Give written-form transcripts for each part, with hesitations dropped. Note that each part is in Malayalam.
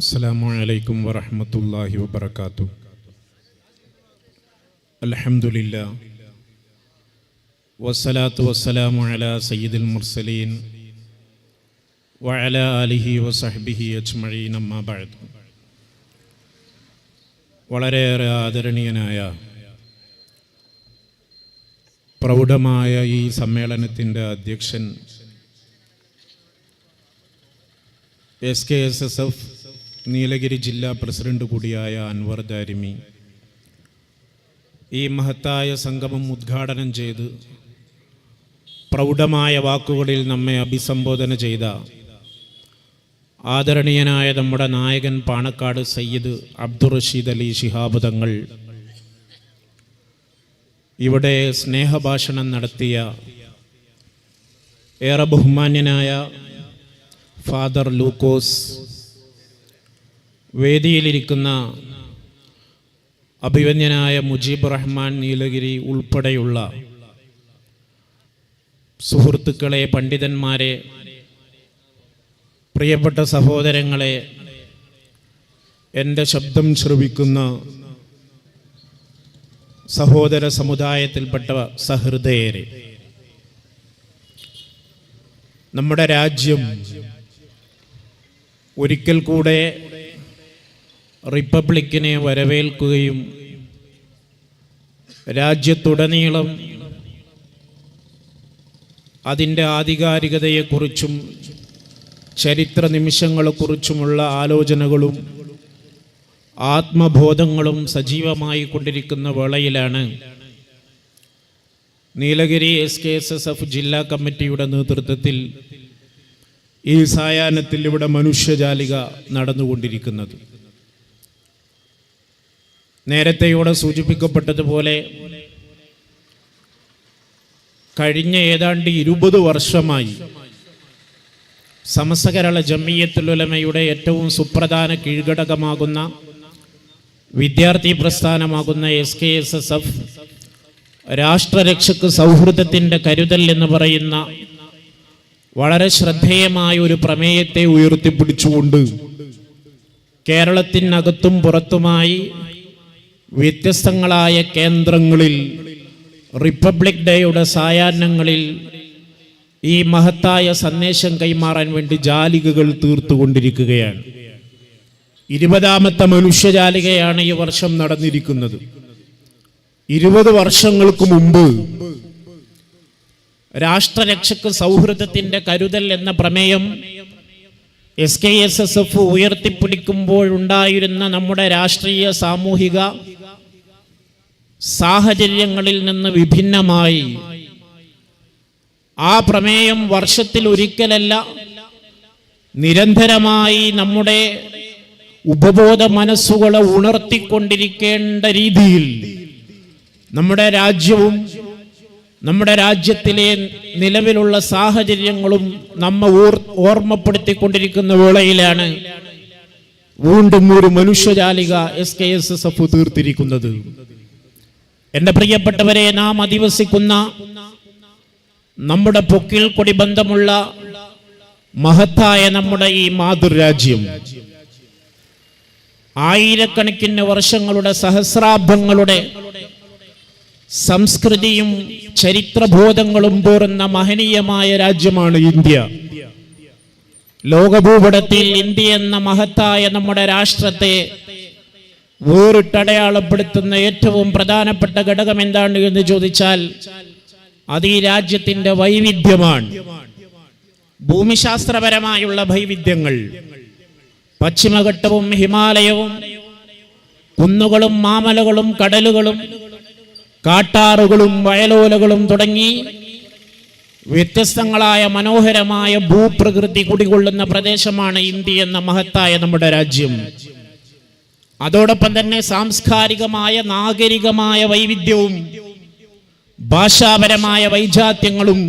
അസ്സലാമു അലൈക്കും വറഹ്മത്തുള്ളാഹി വബറകാതുഹു. അൽഹംദുലില്ലാഹ് വസ്സലാത്തു വസ്സലാമു അലാ സയ്യിദിൽ മുർസലീൻ വഅലാ ആലിഹി വസഹ്ബിഹി അജ്മഈൻ, അമ്മാ ബഅദ്. വളരെയേറെ ആദരണീയനായ പ്രൗഢമായ ഈ സമ്മേളനത്തിൻ്റെ അധ്യക്ഷൻ SKSSF നീലഗിരി ജില്ലാ പ്രസിഡന്റ് കൂടിയായ അൻവർ ദാരിമി ഈ മഹത്തായ സംഗമം ഉദ്ഘാടനം ചെയ്ത് പ്രൗഢമായ വാക്കുകളിൽ നമ്മെ അഭിസംബോധന ചെയ്ത ആദരണീയനായ നമ്മുടെ നായകൻ പാണക്കാട് സയ്യിദ് അബ്ദുർ റഷീദ് അലി ശിഹാബ് തങ്ങൾ, ഇവിടെ സ്നേഹഭാഷണം നടത്തിയ ഏറെ ബഹുമാന്യനായ ഫാദർ ലൂക്കോസ്, വേദിയിലിരിക്കുന്ന അഭിവന്യനായ മുജീബ് റഹ്മാൻ നീലഗിരി ഉൾപ്പെടെയുള്ള സുഹൃത്തുക്കളെ, പണ്ഡിതന്മാരെ, പ്രിയപ്പെട്ട സഹോദരങ്ങളെ, എൻ്റെ ശബ്ദം ശ്രവിക്കുന്ന സഹോദര സമുദായത്തിൽപ്പെട്ട സഹൃദയരെ, നമ്മുടെ രാജ്യം ഒരിക്കൽ കൂടെ റിപ്പബ്ലിക്കിനെ വരവേൽക്കുകയും രാജ്യത്തുടനീളം അതിൻ്റെ ആധികാരികതയെക്കുറിച്ചും ചരിത്ര നിമിഷങ്ങളെക്കുറിച്ചുമുള്ള ആലോചനകളും ആത്മബോധങ്ങളും സജീവമായി കൊണ്ടിരിക്കുന്ന വേളയിലാണ് നീലഗിരി SKSSF ജില്ലാ കമ്മിറ്റിയുടെ നേതൃത്വത്തിൽ ഈ സായാഹ്നത്തിൽ ഇവിടെ മനുഷ്യജാലിക നടന്നുകൊണ്ടിരിക്കുന്നത്. നേരത്തെയോടെ സൂചിപ്പിക്കപ്പെട്ടതുപോലെ കഴിഞ്ഞ ഏതാണ്ട് 20 വർഷമായി സമസ്ത കേരള ജംഇയ്യത്തുൽ ഉലമയുടെ ഏറ്റവും സുപ്രധാന കീഴ്ഘടകമാകുന്ന വിദ്യാർത്ഥി പ്രസ്ഥാനമാകുന്ന SKSSF രാഷ്ട്രരക്ഷക്ക് സൗഹൃദത്തിൻ്റെ കരുതൽ എന്ന് പറയുന്ന വളരെ ശ്രദ്ധേയമായ ഒരു പ്രമേയത്തെ ഉയർത്തിപ്പിടിച്ചുകൊണ്ട് കേരളത്തിനകത്തും പുറത്തുമായി വ്യത്യസ്തങ്ങളായ കേന്ദ്രങ്ങളിൽ റിപ്പബ്ലിക് ഡേയുടെ സായാഹ്നങ്ങളിൽ ഈ മഹത്തായ സന്ദേശം കൈമാറാൻ വേണ്ടി ജാലികകൾ തീർത്തുകൊണ്ടിരിക്കുകയാണ്. 20ാമത്തെ മനുഷ്യജാലികയാണ് ഈ വർഷം നടന്നിരിക്കുന്നത്. 20 വർഷങ്ങൾക്ക് മുമ്പ് രാഷ്ട്രരക്ഷക്ക് സൗഹൃദത്തിൻ്റെ കരുതൽ എന്ന പ്രമേയം SKSSF ഉയർത്തിപ്പിടിക്കുമ്പോഴുണ്ടായിരുന്ന നമ്മുടെ രാഷ്ട്രീയ സാമൂഹിക സാഹചര്യങ്ങളിൽ നിന്ന് വിഭിന്നമായി ആ പ്രമേയം വർഷത്തിൽ ഒരിക്കലല്ല, നിരന്തരമായി നമ്മുടെ ഉപബോധ മനസ്സുകളെ ഉണർത്തിക്കൊണ്ടിരിക്കേണ്ട രീതിയിൽ നമ്മുടെ രാജ്യവും നമ്മുടെ രാജ്യത്തിലെ നിലവിലുള്ള സാഹചര്യങ്ങളും നമ്മെ ഓർമ്മപ്പെടുത്തിക്കൊണ്ടിരിക്കുന്ന വേളയിലാണ് വീണ്ടും ഒരു മനുഷ്യജാലിക SKSSF തീർത്തിരിക്കുന്നത്. എൻ്റെ പ്രിയപ്പെട്ടവരെ, നാം അധിവസിക്കുന്ന നമ്മുടെ പൊക്കിൽ കൊടി ബന്ധമുള്ള മഹത്തായ നമ്മുടെ ഈ മാതൃരാജ്യം ആയിരക്കണക്കിന് വർഷങ്ങളുടെ സഹസ്രാബ്ദങ്ങളുടെ സംസ്കൃതിയും ചരിത്രബോധങ്ങളും പേറുന്ന മഹനീയമായ രാജ്യമാണ് ഇന്ത്യ. ലോകഭൂപടത്തിൽ ഇന്ത്യ എന്ന മഹത്തായ നമ്മുടെ രാഷ്ട്രത്തെ വേറിട്ടടയാളപ്പെടുത്തുന്ന ഏറ്റവും പ്രധാനപ്പെട്ട ഘടകം എന്താണ് എന്ന് ചോദിച്ചാൽ അത് ഈ രാജ്യത്തിൻ്റെ വൈവിധ്യമാണ്. ഭൂമിശാസ്ത്രപരമായുള്ള വൈവിധ്യങ്ങൾ, പശ്ചിമഘട്ടവും ഹിമാലയവും, കുന്നുകളും മാമലകളും കടലുകളും കാട്ടാറുകളും വയലോലകളും തുടങ്ങി വ്യത്യസ്തങ്ങളായ മനോഹരമായ ഭൂപ്രകൃതി കുടികൊള്ളുന്ന പ്രദേശമാണ് ഇന്ത്യ എന്ന മഹത്തായ നമ്മുടെ രാജ്യം. അതോടൊപ്പം തന്നെ സാംസ്കാരികമായ നാഗരികമായ വൈവിധ്യവും ഭാഷാപരമായ വൈജാത്യങ്ങളും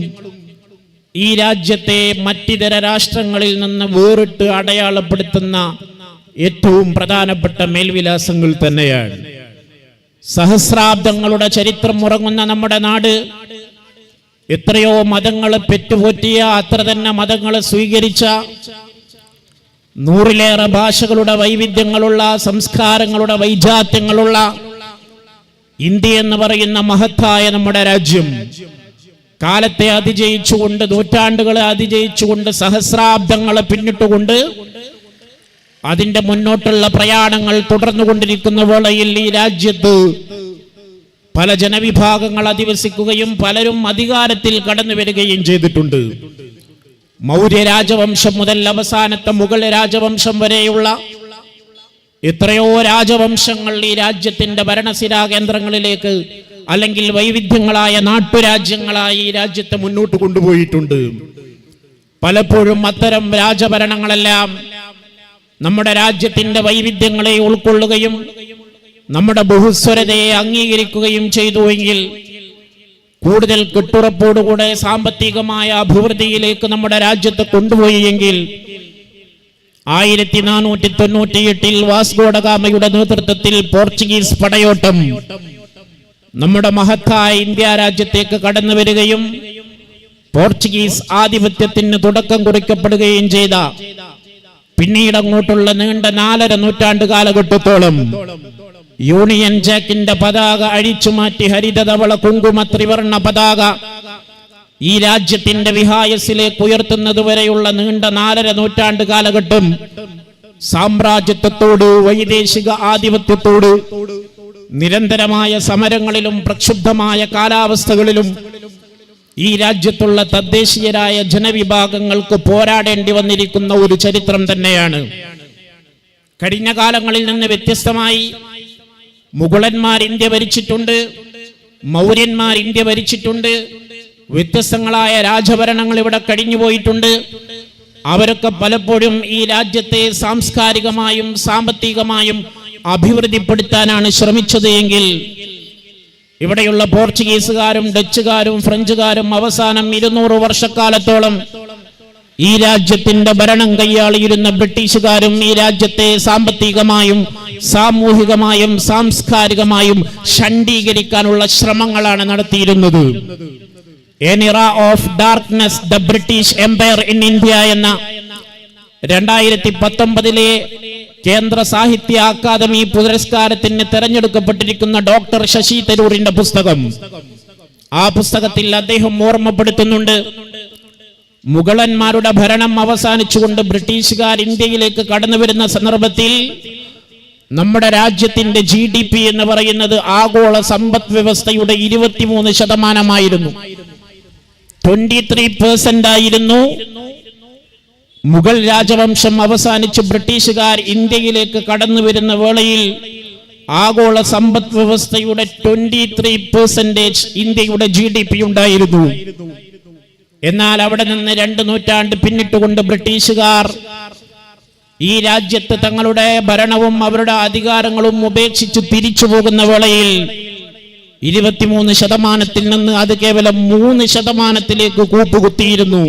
ഈ രാജ്യത്തെ മറ്റിതര രാഷ്ട്രങ്ങളിൽ നിന്ന് വേറിട്ട് അടയാളപ്പെടുത്തുന്ന ഏറ്റവും പ്രധാനപ്പെട്ട മേൽവിലാസങ്ങൾ തന്നെയാണ്. സഹസ്രാബ്ദങ്ങളുടെ ചരിത്രം ഉറങ്ങുന്ന നമ്മുടെ നാട് എത്രയോ മതങ്ങളെ പെറ്റുപോറ്റിയ, അത്ര തന്നെ മതങ്ങളെ സ്വീകരിച്ച, 100-ലേറെ ഭാഷകളുടെ വൈവിധ്യങ്ങളുള്ള, സംസ്കാരങ്ങളുടെ വൈജാത്യങ്ങളുള്ള ഇന്ത്യ എന്ന് പറയുന്ന മഹത്തായ നമ്മുടെ രാജ്യം കാലത്തെ അതിജയിച്ചുകൊണ്ട്, നൂറ്റാണ്ടുകളെ അതിജയിച്ചുകൊണ്ട്, സഹസ്രാബ്ദങ്ങളെ പിന്നിട്ടുകൊണ്ട് അതിന്റെ മുന്നോട്ടുള്ള പ്രയാണങ്ങൾ തുടർന്നുകൊണ്ടിരിക്കുന്ന വേളയിൽ ഈ രാജ്യത്ത് പല ജനവിഭാഗങ്ങൾ അധിവസിക്കുകയും പലരും അധികാരത്തിൽ കടന്നു വരികയും ചെയ്തിട്ടുണ്ട്. മൗര്യ രാജവംശം മുതൽ അവസാനത്തെ മുഗൾ രാജവംശം വരെയുള്ള എത്രയോ രാജവംശങ്ങൾ ഈ രാജ്യത്തിന്റെ ഭരണസിരാ കേന്ദ്രങ്ങളിലേക്ക്, അല്ലെങ്കിൽ വൈവിധ്യങ്ങളായ നാട്ടുരാജ്യങ്ങളായി ഈ രാജ്യത്തെ മുന്നോട്ട് കൊണ്ടുപോയിട്ടുണ്ട്. പലപ്പോഴും അത്തരം രാജഭരണങ്ങളെല്ലാം നമ്മുടെ രാജ്യത്തിന്റെ വൈവിധ്യങ്ങളെ ഉൾക്കൊള്ളുകയും നമ്മുടെ ബഹുസ്വരതയെ അംഗീകരിക്കുകയും ചെയ്തുവെങ്കിൽ കൂടുതൽ കെട്ടുറപ്പോടുകൂടെ സാമ്പത്തികമായ അഭിവൃദ്ധിയിലേക്ക് നമ്മുടെ രാജ്യത്തെ കൊണ്ടുപോയെങ്കിൽ 1498 വാസ്കോ ഡ ഗാമയുടെ നേതൃത്വത്തിൽ പോർച്ചുഗീസ് പടയോട്ടം നമ്മുടെ മഹത്തായ ഇന്ത്യ രാജ്യത്തേക്ക് കടന്നു വരികയും പോർച്ചുഗീസ് ആധിപത്യത്തിന് തുടക്കം കുറിക്കപ്പെടുകയും ചെയ്ത പിന്നീട് അങ്ങോട്ടുള്ള നീണ്ട 4.5 നൂറ്റാണ്ട് കാലഘട്ടത്തോളം യൂണിയൻ ജാക്കിന്റെ പതാക അഴിച്ചുമാറ്റി ഹരിതധവള കുങ്കുമ ത്രിവർണ പതാക ഈ രാജ്യത്തിന്റെ വിഹായസിലേക്ക് ഉയർത്തുന്നതുവരെയുള്ള നീണ്ട 4.5 നൂറ്റാണ്ട് കാലഘട്ടം സാമ്രാജ്യത്വത്തോട്, വൈദേശിക ആധിപത്യത്തോട് നിരന്തരമായ സമരങ്ങളിലും പ്രക്ഷുബ്ധമായ കാലാവസ്ഥകളിലും ഈ രാജ്യത്തുള്ള തദ്ദേശീയരായ ജനവിഭാഗങ്ങൾക്ക് പോരാടേണ്ടി വന്നിരിക്കുന്ന ഒരു ചരിത്രം തന്നെയാണ്. കഴിഞ്ഞ കാലങ്ങളിൽ നിന്ന് വ്യത്യസ്തമായി മുഗളന്മാർ ഇന്ത്യ ഭരിച്ചിട്ടുണ്ട്, മൗര്യന്മാർ ഇന്ത്യ ഭരിച്ചിട്ടുണ്ട്, വ്യത്യസ്തങ്ങളായ രാജഭരണങ്ങൾ ഇവിടെ കഴിഞ്ഞുപോയിട്ടുണ്ട്. അവരൊക്കെ പലപ്പോഴും ഈ രാജ്യത്തെ സാംസ്കാരികമായും സാമ്പത്തികമായും അഭിവൃദ്ധിപ്പെടുത്താനാണ് ശ്രമിച്ചത് എങ്കിൽ ഇവിടെയുള്ള പോർച്ചുഗീസുകാരും ഡച്ചുകാരും ഫ്രഞ്ചുകാരും അവസാനം 200 വർഷക്കാലത്തോളം ഈ രാജ്യത്തിന്റെ ഭരണം കൈയാളിയിരുന്ന ബ്രിട്ടീഷുകാരും ഈ രാജ്യത്തെ സാമ്പത്തികമായും സാമൂഹികമായും സാംസ്കാരികമായും ഷണ്ഡീകരിക്കാനുള്ള ശ്രമങ്ങളാണ് നടത്തിയിരുന്നത്. An era of darkness, the British Empire in India എന്ന 2019 കേന്ദ്ര സാഹിത്യ അക്കാദമി പുരസ്കാരത്തിന് തെരഞ്ഞെടുക്കപ്പെട്ടിരിക്കുന്ന ഡോക്ടർ ശശി തരൂരിന്റെ പുസ്തകം. ആ പുസ്തകത്തിൽ അദ്ദേഹം ഓർമ്മപ്പെടുത്തുന്നുണ്ട്, മുഗളന്മാരുടെ ഭരണം അവസാനിച്ചുകൊണ്ട് ബ്രിട്ടീഷുകാർ ഇന്ത്യയിലേക്ക് കടന്നു വരുന്ന സന്ദർഭത്തിൽ നമ്മുടെ രാജ്യത്തിന്റെ GDP എന്ന് പറയുന്നത് ആഗോള സമ്പദ് വ്യവസ്ഥയുടെ 23% 23% ആയിരുന്നു. മുഗൾ രാജവംശം അവസാനിച്ച് ബ്രിട്ടീഷുകാർ ഇന്ത്യയിലേക്ക് കടന്നു വരുന്ന വേളയിൽ ആഗോള സമ്പദ് വ്യവസ്ഥയുടെ 23% ഇന്ത്യയുടെ GDP ഉണ്ടായിരുന്നു. എന്നാൽ അവിടെ നിന്ന് 2 നൂറ്റാണ്ട് പിന്നിട്ടുകൊണ്ട് ബ്രിട്ടീഷുകാർ ഈ രാജ്യത്ത് തങ്ങളുടെ ഭരണവും അവരുടെ അധികാരങ്ങളും ഉപേക്ഷിച്ച് തിരിച്ചു പോകുന്ന വേളയിൽ 23% നിന്ന് അത് കേവലം 3% കൂപ്പുകുത്തിയിരുന്നു.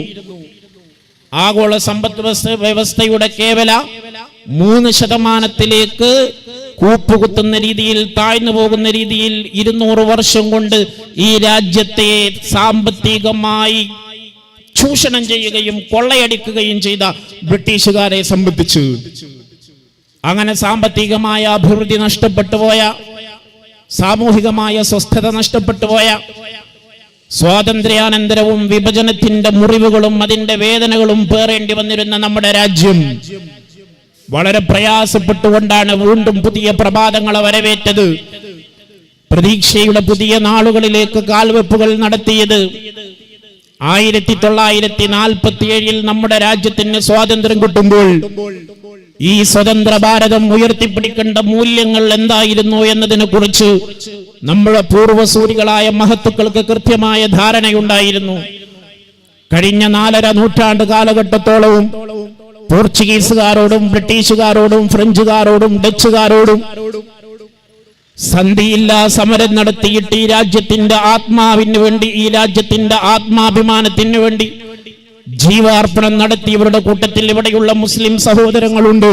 ആഗോള സമ്പദ് വ്യവസ്ഥയുടെ കേവല 3% കൂപ്പുകുത്തുന്ന രീതിയിൽ, താഴ്ന്നു പോകുന്ന രീതിയിൽ 200 വർഷം കൊണ്ട് ഈ രാജ്യത്തെ സാമ്പത്തികമായി ചൂഷണം ചെയ്യുകയും കൊള്ളയടിക്കുകയും ചെയ്ത ബ്രിട്ടീഷുകാരെ സംബന്ധിച്ച് അങ്ങനെ സാമ്പത്തികമായ അഭിവൃദ്ധി നഷ്ടപ്പെട്ടുപോയ, സാമൂഹികമായ സ്വസ്ഥത നഷ്ടപ്പെട്ടുപോയ, സ്വാതന്ത്ര്യാനന്തരവും വിഭജനത്തിന്റെ മുറിവുകളും അതിന്റെ വേദനകളും പേറേണ്ടി വന്നിരുന്ന നമ്മുടെ രാജ്യം വളരെ പ്രയാസപ്പെട്ടുകൊണ്ടാണ് വീണ്ടും പുതിയ പ്രഭാതങ്ങളെ വരവേറ്റത്. പ്രതീക്ഷയുടെ പുതിയ നാളുകളിലേക്ക് കാൽവെപ്പുകൾ നടത്തിയത്. 1947 നമ്മുടെ രാജ്യത്തിന് സ്വാതന്ത്ര്യം കിട്ടുമ്പോൾ ഈ സ്വതന്ത്ര ഭാരതം ഉയർത്തിപ്പിടിക്കേണ്ട മൂല്യങ്ങൾ എന്തായിരുന്നു എന്നതിനെ കുറിച്ച് നമ്മുടെ പൂർവ്വസൂരികളായ മഹത്തുക്കൾക്ക് കൃത്യമായ ധാരണയുണ്ടായിരുന്നു. കഴിഞ്ഞ 4.5 നൂറ്റാണ്ട് കാലഘട്ടത്തോളവും പോർച്ചുഗീസുകാരോടും ബ്രിട്ടീഷുകാരോടും ഫ്രഞ്ചുകാരോടും ഡച്ചുകാരോടും സന്ധിയില്ലാ സമരം നടത്തിയിട്ട് ഈ രാജ്യത്തിന്റെ ആത്മാവിന് വേണ്ടി, ഈ രാജ്യത്തിന്റെ ആത്മാഭിമാനത്തിന് വേണ്ടി ജീവാർപ്പണം നടത്തിയവരുടെ കൂട്ടത്തിൽ ഇവിടെയുള്ള മുസ്ലിം സഹോദരങ്ങളുണ്ട്,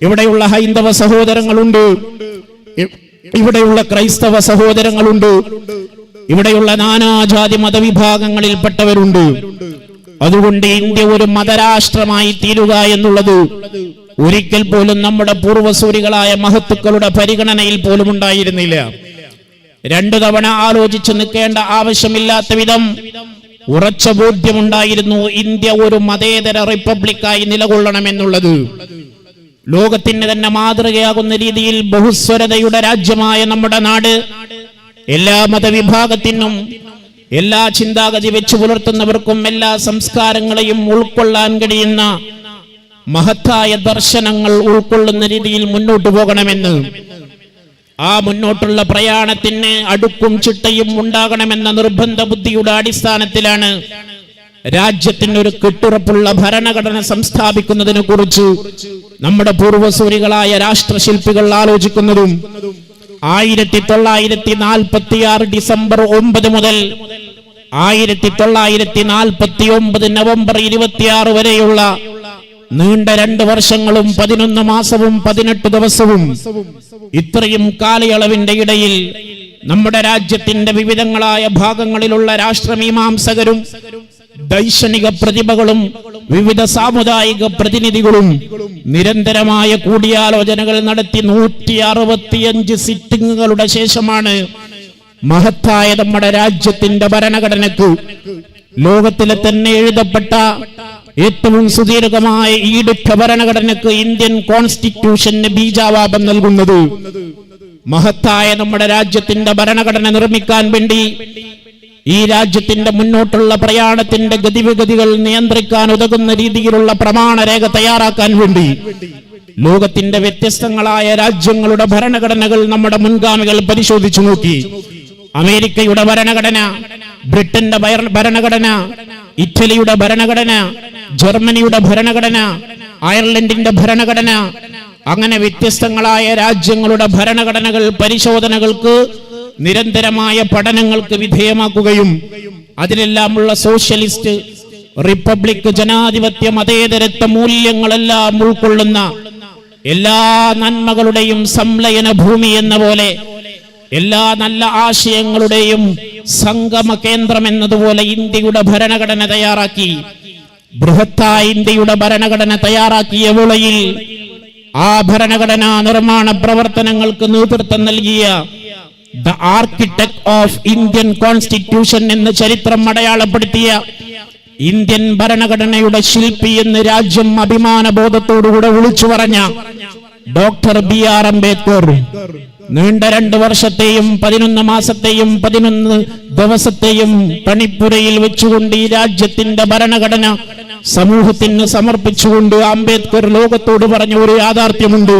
ഇവിടെയുള്ള ഹൈന്ദവ സഹോദരങ്ങളുണ്ട്, ഇവിടെയുള്ള ക്രൈസ്തവ സഹോദരങ്ങളുണ്ട്, ഇവിടെയുള്ള നാനാജാതി മതവിഭാഗങ്ങളിൽപ്പെട്ടവരുണ്ട്. അതുകൊണ്ട് ഇന്ത്യ ഒരു മതരാഷ്ട്രമായി തീരുക എന്നുള്ളത് ഒരിക്കൽ പോലും നമ്മുടെ പൂർവ്വസൂരികളായ മഹത്തുക്കളുടെ പരിഗണനയിൽ പോലും ഉണ്ടായിരുന്നില്ല. 2 തവണ ആലോചിച്ചു നിൽക്കേണ്ട ആവശ്യമില്ലാത്ത വിധം ഉറച്ച ബോധ്യമുണ്ടായിരുന്നു ഇന്ത്യ ഒരു മതേതര റിപ്പബ്ലിക്കായി നിലകൊള്ളണമെന്നുള്ളത്. ലോകത്തിന് തന്നെ മാതൃകയാകുന്ന രീതിയിൽ ബഹുസ്വരതയുടെ രാജ്യമായ നമ്മുടെ നാട് എല്ലാ മതവിഭാഗത്തിനും, എല്ലാ ചിന്താഗതി വെച്ചു പുലർത്തുന്നവർക്കും, എല്ലാ സംസ്കാരങ്ങളെയും ഉൾക്കൊള്ളാൻ കഴിയുന്ന മഹത്തായ ദർശനങ്ങൾ ഉൾക്കൊള്ളുന്ന രീതിയിൽ മുന്നോട്ട് പോകണമെന്ന്, ആ മുന്നോട്ടുള്ള പ്രയാണത്തിന് അടുക്കും ചിട്ടയും ഉണ്ടാകണമെന്ന നിർബന്ധ ബുദ്ധിയുടെ അടിസ്ഥാനത്തിലാണ് രാജ്യത്തിന് ഒരു കെട്ടുറപ്പുള്ള ഭരണഘടന സംസ്ഥാപിക്കുന്നതിനെ കുറിച്ച് നമ്മുടെ പൂർവ്വസൂരികളായ രാഷ്ട്രശില്പികൾ ആലോചിക്കുന്നതും 1946 ഡിസംബർ 9 മുതൽ 1949 നവംബർ 26 വരെയുള്ള നീണ്ട 2 വർഷങ്ങളും 11 മാസവും 18 ദിവസവും ഇത്രയും കാലയളവിന്റെ ഇടയിൽ നമ്മുടെ രാജ്യത്തിന്റെ വിവിധങ്ങളായ ഭാഗങ്ങളിലുള്ള രാഷ്ട്രമീമാംസകരും ദൈക്ഷണിക പ്രതിഭകളും വിവിധ സാമുദായിക പ്രതിനിധികളും നിരന്തരമായ കൂടിയാലോചനകൾ നടത്തി 165 സിറ്റിംഗുകളുടെ ശേഷമാണ് മഹത്തായ നമ്മുടെ രാജ്യത്തിന്റെ ഭരണഘടനയ്ക്ക്, ലോകത്തിലെ തന്നെ എഴുതപ്പെട്ട ഏറ്റവും സുദീർഘമായ ഈടുറ്റ ഭരണഘടനയ്ക്ക്, ഇന്ത്യൻ കോൺസ്റ്റിറ്റ്യൂഷന് ബീജാവാപം നൽകുന്നത്. മഹത്തായ നമ്മുടെ രാജ്യത്തിന്റെ ഭരണഘടന നിർമ്മിക്കാൻ വേണ്ടി, ഈ രാജ്യത്തിന്റെ മുന്നോട്ടുള്ള പ്രയാണത്തിന്റെ ഗതിവിഗതികൾ നിയന്ത്രിക്കാൻ ഉതകുന്ന രീതിയിലുള്ള പ്രമാണരേഖ തയ്യാറാക്കാൻ വേണ്ടി ലോകത്തിന്റെ വ്യത്യസ്തങ്ങളായ രാജ്യങ്ങളുടെ ഭരണഘടനകൾ നമ്മുടെ മുൻഗാമികൾ പരിശോധിച്ചു നോക്കി. അമേരിക്കയുടെ ഭരണഘടന, ബ്രിട്ടന്റെ ഭരണഘടന, ഇറ്റലിയുടെ ഭരണഘടന, ജർമ്മനിയുടെ ഭരണഘടന, അയർലൻഡിന്റെ ഭരണഘടന, അങ്ങനെ വ്യത്യസ്തങ്ങളായ രാജ്യങ്ങളുടെ ഭരണഘടനകൾ പരിശോധനകൾക്ക്, നിരന്തരമായ പഠനങ്ങൾക്ക് വിധേയമാക്കുകയും അതിലെല്ലാമുള്ള സോഷ്യലിസ്റ്റ്, റിപ്പബ്ലിക്, ജനാധിപത്യ, മതേതരത്വ മൂല്യങ്ങളെല്ലാം ഉൾക്കൊള്ളുന്ന എല്ലാ നന്മകളുടെയും സംലയന ഭൂമി എന്ന പോലെ, എല്ലാ നല്ല ആശയങ്ങളുടെയും സംഗമ കേന്ദ്രം എന്നതുപോലെ ഇന്ത്യയുടെ ഭരണഘടന തയ്യാറാക്കി. ബൃഹത്തായ ഇന്ത്യയുടെ ഭരണഘടന തയ്യാറാക്കിയ വേളയിൽ ആ ഭരണഘടനാ നിർമ്മാണ പ്രവർത്തനങ്ങൾക്ക് നേതൃത്വം നൽകിയ the architect of Indian constitution എന്ന ചരിത്രം അടയാളപ്പെടുത്തിയ ഇന്ത്യൻ ഭരണഘടനയുടെ ശില്പി എന്ന് രാജ്യം അഭിമാനബോധത്തോടുകൂടെ വിളിച്ചു പറഞ്ഞ ഡോക്ടർ BR അംബേദ്കർ നീണ്ട 2 വർഷത്തെയും 11 മാസത്തെയും 11 ദിവസത്തെയും പണിപ്പുരയിൽ വെച്ചുകൊണ്ട് ഈ രാജ്യത്തിന്റെ ഭരണഘടന സമൂഹത്തിന് സമർപ്പിച്ചുകൊണ്ട് അംബേദ്കർ ലോകത്തോട് പറഞ്ഞ ഒരു യാഥാർത്ഥ്യമുണ്ട്.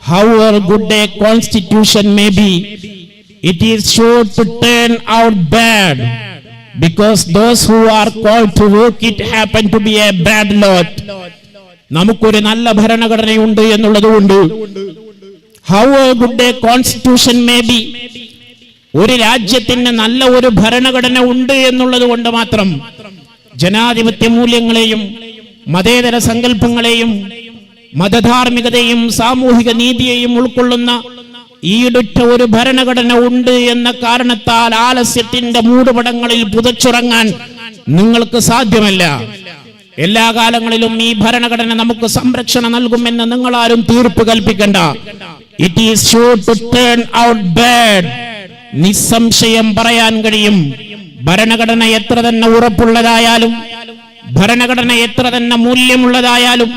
However good a constitution may be, it is sure to turn out bad, because those who are called to work it happen to be a bad lot. നമുക്കൊരു നല്ല ഭരണഘടനയുണ്ട് എന്നുള്ളതുകൊണ്ട്, however good a constitution may be, ഒരു രാജ്യത്തിന് നല്ല ഒരു ഭരണഘടന ഉണ്ട് എന്നുള്ളത് കൊണ്ട് മാത്രം ജനാധിപത്യ മൂല്യങ്ങളെയും മതേതര സങ്കല്പങ്ങളെയും മതധാർമ്മികതയും സാമൂഹിക നീതിയെയും ഉൾക്കൊള്ളുന്ന ഈടുറ്റ ഒരു ഭരണഘടന ഉണ്ട് എന്ന കാരണത്താൽ ആലസ്യത്തിന്റെ മൂടുപടങ്ങളിൽ പുതച്ചുറങ്ങാൻ നിങ്ങൾക്ക് സാധ്യമല്ല. എല്ലാ കാലങ്ങളിലും ഈ ഭരണഘടന നമുക്ക് സംരക്ഷണം നൽകുമെന്ന് നിങ്ങളാരും തീർപ്പ് കൽപ്പിക്കണ്ട. It is sure to turn out bad. നിസ്സംശയം പറയാൻ കഴിയും, ഭരണഘടന എത്ര തന്നെ ഉറപ്പുള്ളതായാലും, ഭരണഘടന എത്ര തന്നെ മൂല്യമുള്ളതായാലും,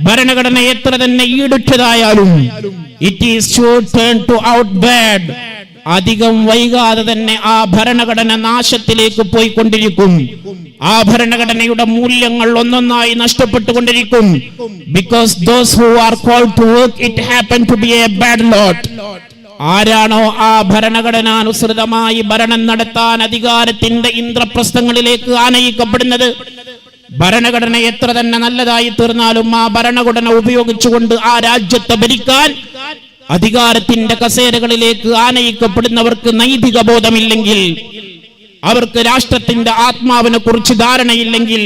ഭരണഘടന എത്ര തന്നെ ഈടുറ്റതായാലും, it is sure turn to out bad. അധികം വൈകാതെ തന്നെ ആ ഭരണഘടന നാശത്തിലേക്ക് പോയിക്കൊണ്ടിരിക്കും. ആ ഭരണഘടനയുടെ മൂല്യങ്ങൾ ഒന്നൊന്നായി നഷ്ടപ്പെട്ടുകൊണ്ടിരിക്കും. Because those who are called to work it happen to be a bad lot. ആരാണോ ആ ഭരണഘടനാനുസൃതമായി ഭരണം നടത്താൻ അധികാരത്തിന്റെ ഇന്ദ്രപ്രസ്ഥങ്ങളിലേക്ക് ആനയിക്കപ്പെടുന്നത്, ഭരണഘടന എത്ര തന്നെ നല്ലതായി തീർന്നാലും ആ ഭരണഘടന ഉപയോഗിച്ചുകൊണ്ട് ആ രാജ്യത്തെ ഭരിക്കാൻ അധികാരത്തിന്റെ കസേരകളിലേക്ക് ആനയിക്കപ്പെടുന്നവർക്ക് നൈതിക ബോധമില്ലെങ്കിൽ, അവർക്ക് രാഷ്ട്രത്തിന്റെ ആത്മാവിനെ കുറിച്ച് ധാരണയില്ലെങ്കിൽ,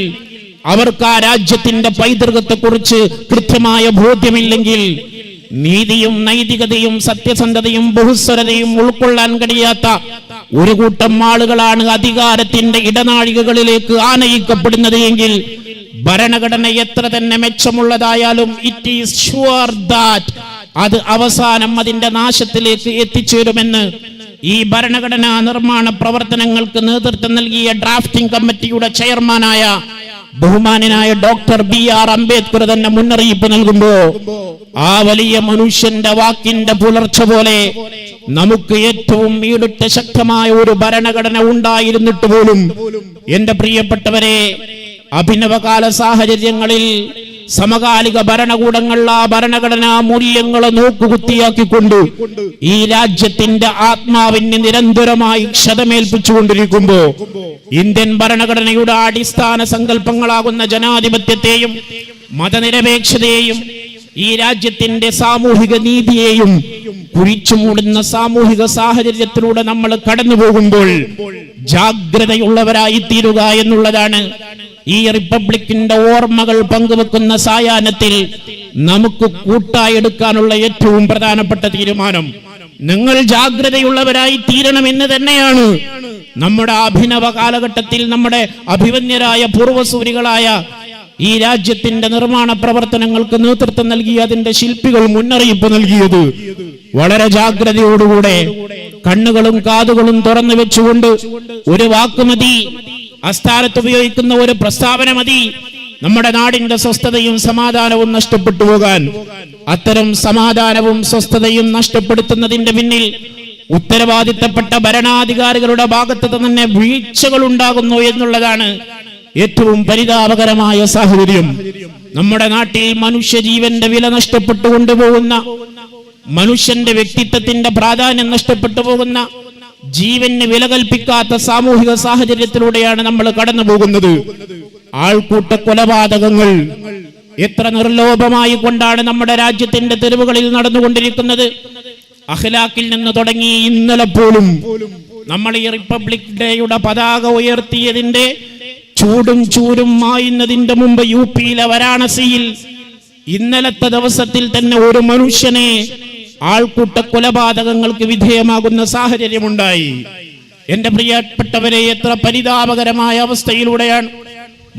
അവർക്ക് ആ രാജ്യത്തിന്റെ പൈതൃകത്തെ കുറിച്ച് കൃത്യമായ ബോധ്യമില്ലെങ്കിൽ, നീതിയും നൈതികതയും സത്യസന്ധതയും ബഹുസ്വരതയും ഉൾക്കൊള്ളാൻ കഴിയാത്ത ഒരു കൂട്ടം ആളുകളാണ് അധികാരത്തിന്റെ ഇടനാഴികകളിലേക്ക് ആനയിക്കപ്പെടുന്നത് എങ്കിൽ ഭരണഘടന എത്ര തന്നെ മെച്ചമുള്ളതായാലും ഇറ്റ് ഈസ് ഷുവർ ദാറ്റ് അത് അവസാനം അതിന്റെ നാശത്തിലേക്ക് എത്തിച്ചേരുമെന്ന് ഈ ഭരണഘടനാ നിർമ്മാണ പ്രവർത്തനങ്ങൾക്ക് നേതൃത്വം നൽകിയ ഡ്രാഫ്റ്റിംഗ് കമ്മിറ്റിയുടെ ചെയർമാനായ ബഹുമാനനായ ഡോക്ടർ BR അംബേദ്കർ തന്നെ മുന്നറിയിപ്പ് നൽകുമ്പോ ആ വലിയ മനുഷ്യന്റെ വാക്കിന്റെ പുലർച്ച പോലെ നമുക്ക് ഏറ്റവും ഈടുറ്റ ശക്തമായ ഒരു ഭരണഘടന ഉണ്ടായിരുന്നിട്ട് പോലും എന്റെ പ്രിയപ്പെട്ടവരെ അഭിനവകാല സാഹചര്യങ്ങളിൽ സമകാലിക ഭരണകൂടങ്ങൾ ആ ഭരണഘടനാ മൂല്യങ്ങളെ നോക്കുകുത്തിയാക്കിക്കൊണ്ട് ഈ രാജ്യത്തിന്റെ ആത്മാവിന് നിരന്തരമായി ക്ഷതമേൽപ്പിച്ചുകൊണ്ടിരിക്കുമ്പോ ഇന്ത്യൻ ഭരണഘടനയുടെ അടിസ്ഥാന സങ്കല്പങ്ങളാകുന്ന ജനാധിപത്യത്തെയും മതനിരപേക്ഷതയെയും ഈ രാജ്യത്തിന്റെ സാമൂഹിക നീതിയെയും കുഴിച്ചുമൂടുന്ന സാമൂഹിക സാഹചര്യത്തിലൂടെ നമ്മൾ കടന്നു പോകുമ്പോൾ ജാഗ്രതയുള്ളവരായി തീരുക എന്നുള്ളതാണ് ഈ റിപ്പബ്ലിക്കിന്റെ ഓർമ്മകൾ പങ്കുവെക്കുന്ന സായാഹ്നത്തിൽ നമുക്ക് കൂട്ടായെടുക്കാനുള്ള ഏറ്റവും പ്രധാനപ്പെട്ട തീരുമാനം. നിങ്ങൾ ജാഗ്രതയുള്ളവരായി തീരണമെന്ന് തന്നെയാണ് നമ്മുടെ അഭിനവ കാലഘട്ടത്തിൽ നമ്മുടെ അഭിമന്യരായ പൂർവ്വസൂരികളായ ഈ രാജ്യത്തിന്റെ നിർമ്മാണ പ്രവർത്തനങ്ങൾക്ക് നേതൃത്വം നൽകി അതിന്റെ ശില്പികൾ മുന്നറിയിപ്പ് നൽകിയത്. വളരെ ജാഗ്രതയോടുകൂടെ കണ്ണുകളും കാതുകളും തുറന്നു വെച്ചുകൊണ്ട് ഒരു വാക്കുമതി, അസ്ഥാനത്ത് ഉപയോഗിക്കുന്ന ഒരു പ്രസ്താവന മതി നമ്മുടെ നാടിന്റെ സ്വസ്ഥതയും സമാധാനവും നഷ്ടപ്പെട്ടു പോകാൻ. അത്തരം സമാധാനവും സ്വസ്ഥതയും നഷ്ടപ്പെടുത്തുന്നതിന്റെ പിന്നിൽ ഉത്തരവാദിത്തപ്പെട്ട ഭരണാധികാരികളുടെ ഭാഗത്ത് തന്നെ വീഴ്ചകൾ ഉണ്ടാകുന്നു എന്നുള്ളതാണ് ഏറ്റവും പരിതാപകരമായ സാഹചര്യം. നമ്മുടെ നാട്ടിൽ മനുഷ്യജീവന്റെ വില നഷ്ടപ്പെട്ടു കൊണ്ടുപോകുന്ന, മനുഷ്യന്റെ വ്യക്തിത്വത്തിന്റെ പ്രാധാന്യം നഷ്ടപ്പെട്ടു പോകുന്ന, ജീവന് വില കൽപ്പിക്കാത്ത സാമൂഹിക സാഹചര്യത്തിലൂടെയാണ് നമ്മൾ കടന്നു പോകുന്നത്. ആൾക്കൂട്ട കൊലപാതകങ്ങൾ എത്ര നിർലോഭമായി കൊണ്ടാണ് നമ്മുടെ രാജ്യത്തിന്റെ തെരുവുകളിൽ നടന്നുകൊണ്ടിരിക്കുന്നത്. അഖ്ലാഖിൽ നിന്ന് തുടങ്ങി ഇന്നലെ പോലും നമ്മൾ ഈ റിപ്പബ്ലിക് ഡേയുടെ പതാക ഉയർത്തിയതിന്റെ ചൂടും ചൂരും മായുന്നതിന്റെ മുമ്പ് യുപിയിലെ വാരാണസിയിൽ ഇന്നലത്തെ ദിവസത്തിൽ തന്നെ ഒരു മനുഷ്യനെ ആൾക്കൂട്ട കൊലപാതകങ്ങൾക്ക് വിധേയമാകുന്ന സാഹചര്യമുണ്ടായി. എന്റെ പ്രിയപ്പെട്ടവരെ, എത്ര പരിതാപകരമായ അവസ്ഥയിലൂടെയാണ്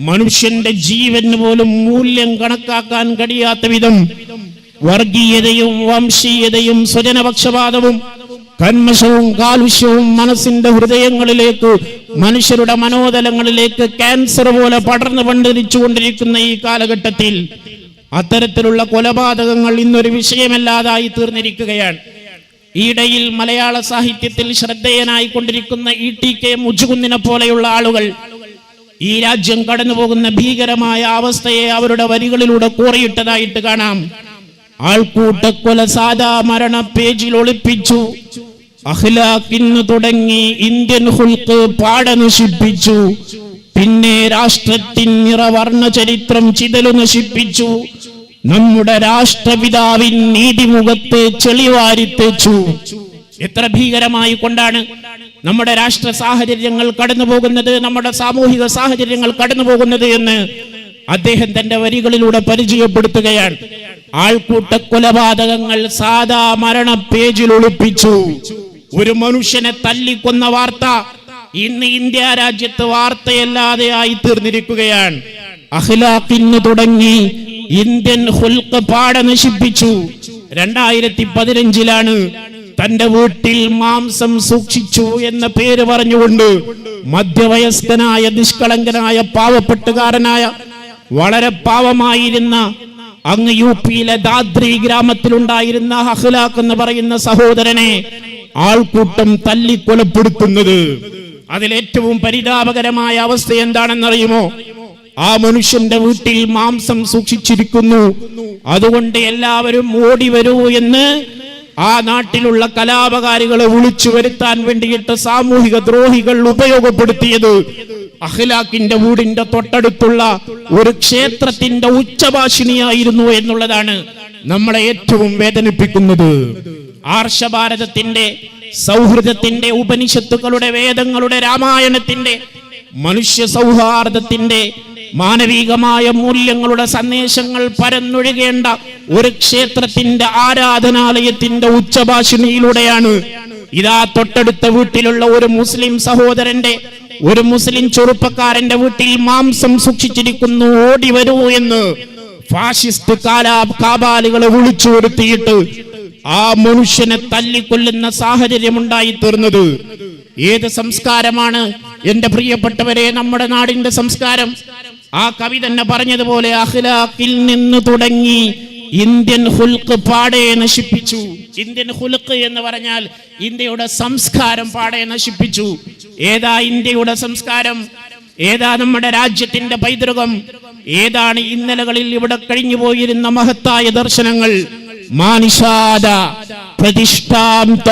മനുഷ്യന്റെ ജീവന് പോലും മൂല്യം കണക്കാക്കാൻ കഴിയാത്ത വിധം വർഗീയതയും വംശീയതയും സ്വജനപക്ഷപാതവും കന്മഷവും കാലുഷ്യവും മനസ്സിന്റെ ഹൃദയങ്ങളിലേക്ക്, മനുഷ്യരുടെ മനോതലങ്ങളിലേക്ക് ക്യാൻസർ പോലെ പടർന്നു പന്തലിച്ചുകൊണ്ടിരിക്കുന്ന ഈ കാലഘട്ടത്തിൽ അത്തരത്തിലുള്ള കൊലപാതകങ്ങൾ ഇന്നൊരു വിഷയമല്ലാതായി തീർന്നിരിക്കുകയാണ്. ഈയിടയിൽ മലയാള സാഹിത്യത്തിൽ ശ്രദ്ധേയനായി കൊണ്ടിരിക്കുന്ന ETK മുജുകുന്നിനെ പോലെയുള്ള ആളുകൾ ഈ രാജ്യം കടന്നുപോകുന്ന ഭീകരമായ അവസ്ഥയെ അവരുടെ വരികളിലൂടെ കോറിയിട്ടതായിട്ട് കാണാം. ആൾക്കൂട്ടക്കൊല സാധാ മരണ പേജിൽ ഒളിപ്പിച്ചു, അഖ്ലാഖിന്ന് തുടങ്ങി ഇന്ത്യൻ ഹുൽക്ക് പാടെ നശിപ്പിച്ചു, പിന്നെ രാഷ്ട്രത്തിൻ നിറവർണ്ണ ചരിത്രം ചിതലു നശിപ്പിച്ചു, നമ്മുടെ രാഷ്ട്രപിതാവിൻ നീതിമുഖത്ത് ചെളിവാരിത്തേച്ചു. എത്ര ഭീകരമായി കൊണ്ടാണ് നമ്മുടെ രാഷ്ട്ര സാഹചര്യങ്ങൾ കടന്നു പോകുന്നത്, നമ്മുടെ സാമൂഹിക സാഹചര്യങ്ങൾ കടന്നു പോകുന്നത് എന്ന് അദ്ദേഹം തന്റെ വരികളിലൂടെ പരിചയപ്പെടുത്തുകയാണ്. ആൾക്കൂട്ട കൊലപാതകങ്ങൾ സാധാ മരണ പേജിൽ ഒളിപ്പിച്ചു. ഒരു മനുഷ്യനെ തല്ലിക്കൊന്ന വാർത്ത ഇന്ന് ഇന്ത്യ രാജ്യത്ത് വാർത്തയല്ലാതെ ആയി തീർന്നിരിക്കുകയാണ്. അഖ്ലാഖിന്ന് തുടങ്ങി ഇന്ത്യൻ ഹുൽക്ക് പാടെ നശിപ്പിച്ചു. 2015 തന്റെ വീട്ടിൽ മാംസം സൂക്ഷിച്ചു എന്ന പേര് പറഞ്ഞുകൊണ്ട് മധ്യവയസ്കനായ നിഷ്കളങ്കനായ പാവപ്പെട്ടുകാരനായ വളരെ പാവമായിരുന്ന അങ്ങ് യുപിയിലെ ദാദ്രി ഗ്രാമത്തിലുണ്ടായിരുന്ന അഖ്ലാഖ് എന്ന് പറയുന്ന സഹോദരനെ ആൾക്കൂട്ടം തല്ലിക്കൊലപ്പെടുത്തുന്നത്. അതിലേറ്റവും പരിതാപകരമായ അവസ്ഥ എന്താണെന്നറിയുമോ? ആ മനുഷ്യന്റെ വീട്ടിൽ മാംസം സൂക്ഷിച്ചിരിക്കുന്നു, അതുകൊണ്ട് എല്ലാവരും ഓടി വരൂ എന്ന് ആ നാട്ടിലുള്ള കലാപകാരികളെ വിളിച്ചു വരുത്താൻ വേണ്ടിയിട്ട് സാമൂഹിക ദ്രോഹികൾ ഉപയോഗപ്പെടുത്തിയത് അഖ്ലാഖിന്റെ വീടിന്റെ തൊട്ടടുത്തുള്ള ഒരു ക്ഷേത്രത്തിന്റെ ഉച്ചഭാഷിണിയായിരുന്നു എന്നുള്ളതാണ് നമ്മളെ ഏറ്റവും വേദനിപ്പിക്കുന്നത്. ആർഷഭാരതത്തിന്റെ, സൗഹൃദത്തിന്റെ, ഉപനിഷത്തുക്കളുടെ, വേദങ്ങളുടെ, രാമായണത്തിന്റെ, മനുഷ്യ സൗഹാർദ്ദത്തിന്റെ, മാനവികമായ മൂല്യങ്ങളുടെ സന്ദേശങ്ങൾ പരന്നൊഴുകേണ്ട ഒരു ക്ഷേത്രത്തിന്റെ ആരാധനാലയത്തിന്റെ ഉച്ചഭാഷിണിയിലൂടെയാണ് ഇതാ തൊട്ടടുത്ത വീട്ടിലുള്ള ഒരു മുസ്ലിം സഹോദരന്റെ, ഒരു മുസ്ലിം ചെറുപ്പക്കാരന്റെ വീട്ടിൽ മാംസം സൂക്ഷിച്ചിരിക്കുന്നു, ഓടി വരൂ എന്ന് ഫാഷിസ്റ്റ് കാബാലുകളെ വിളിച്ചു വരുത്തിയിട്ട് ആ മനുഷ്യനെ തല്ലിക്കൊല്ലുന്ന സാഹചര്യമുണ്ടായി തീർന്നത്. ഏത് സംസ്കാരമാണ് എന്റെ പ്രിയപ്പെട്ടവരെ നമ്മുടെ നാടിന്റെ സംസ്കാരം? ആ കവി തന്നെ പറഞ്ഞതുപോലെ അഖ്ലാഖിൽ നിന്ന് തുടങ്ങി ഇന്ത്യൻ ഹുൽഖ് പാടെ നശിപ്പിച്ചു. ഇന്ത്യൻ ഹുൽഖ് എന്ന് പറഞ്ഞാൽ ഇന്ത്യയുടെ സംസ്കാരം പാടെ നശിപ്പിച്ചു. ഏതാ ഇന്ത്യയുടെ സംസ്കാരം? ഏതാ നമ്മുടെ രാജ്യത്തിന്റെ പൈതൃകം? ഏതാണ് ഇന്നലകളിൽ ഇവിടെ കഴിഞ്ഞു പോയിരുന്ന മഹത്തായ ദർശനങ്ങൾ? മാനിഷാദ പ്രതിഷ്ഠാന്ത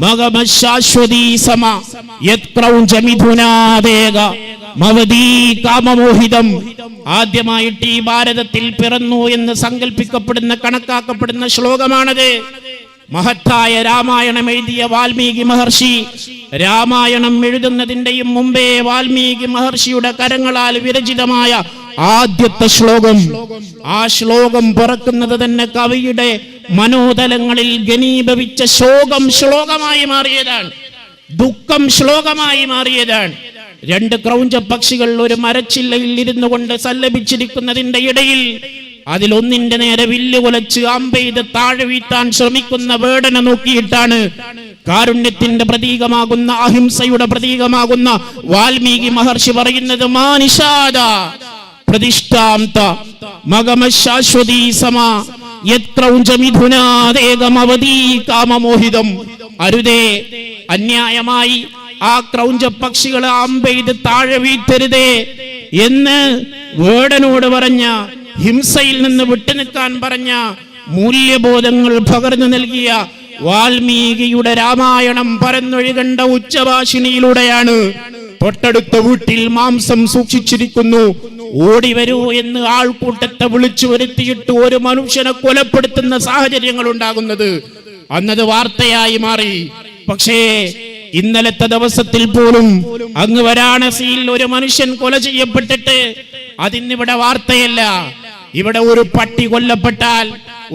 മഗമശാശ്വതീ സമ യത്ക്രൗഞ്ചമിഥുനാദേക മവദീ കാമമോഹിതം. ആദ്യമായിട്ട് ഈ ഭാരതത്തിൽ പിറന്നു എന്ന് സങ്കല്പിക്കപ്പെടുന്ന, കണക്കാക്കപ്പെടുന്ന ശ്ലോകമാണത്. മഹത്തായ രാമായണം എഴുതിയ വാൽമീകി മഹർഷി, രാമായണം എഴുതുന്നതിന്റെയും മുമ്പേ വാൽമീകി മഹർഷിയുടെ കരങ്ങളാൽ വിരചിതമായ ആദ്യത്തെ ശ്ലോകം. ആ ശ്ലോകം പിറക്കുന്നത് തന്നെ കവിയുടെ മനോതലങ്ങളിൽ ഘനീഭവിച്ച ശോകം ശ്ലോകമായി മാറിയതാണ്, ദുഃഖം ശ്ലോകമായി മാറിയതാണ്. രണ്ട് ക്രൗഞ്ച പക്ഷികൾ ഒരു മരച്ചില്ലയിൽ ഇരുന്നു കൊണ്ട് സല്ലപിച്ചിരിക്കുന്നതിന്റെ ഇടയിൽ അതിലൊന്നിന്റെ നേരെ വില്ല് കുലച്ച് അമ്പെയ്ത് താഴെ വീഴ്ത്താൻ ശ്രമിക്കുന്ന വേടനെ നോക്കിയിട്ടാണ് കാരുണ്യത്തിന്റെ പ്രതീകമാകുന്ന, അഹിംസയുടെ പ്രതീകമാകുന്ന വാൽമീകി മഹർഷി പറയുന്നത് മാനിഷാദ പ്രതിഷ്ഠാന്ത മഗമശാശ്വതീ സമ യത്ക്രൗഞ്ചമിഥുനാദേകമവദീ കാമമോഹിതം. അരുതേ, അന്യായമായി ആ ക്രൗഞ്ച പക്ഷികളെ അമ്പെയ്ത് താഴെ വീഴ്ത്തരുതേ എന്ന് വേടനോട് പറഞ്ഞ, ഹിംസയിൽ നിന്ന് വിട്ടുനിൽക്കാൻ പറഞ്ഞ, മൂല്യബോധങ്ങൾ പകർന്നു നൽകിയ വാൽമീകിയുടെ രാമായണം പരന്നൊഴുകേണ്ട ഉച്ചഭാഷിണിയിലൂടെയാണ് തൊട്ടടുത്ത വീട്ടിൽ മാംസം സൂക്ഷിച്ചിരിക്കുന്നു, ഓടി വരൂ എന്ന് ആൾക്കൂട്ടത്തെ വിളിച്ചു വരുത്തിയിട്ട് ഒരു മനുഷ്യനെ കൊലപ്പെടുത്തുന്ന സാഹചര്യങ്ങൾ ഉണ്ടാകുന്നത്. അന്നത് വാർത്തയായി മാറി. പക്ഷേ ഇന്നലത്തെ ദിവസത്തിൽ പോലും അങ്ങ് വാരാണസിയിൽ ഒരു മനുഷ്യൻ കൊല ചെയ്യപ്പെട്ടിട്ട് അതിന്നിവിടെ വാർത്തയല്ല. ഇവിടെ ഒരു പട്ടി കൊല്ലപ്പെട്ടാൽ,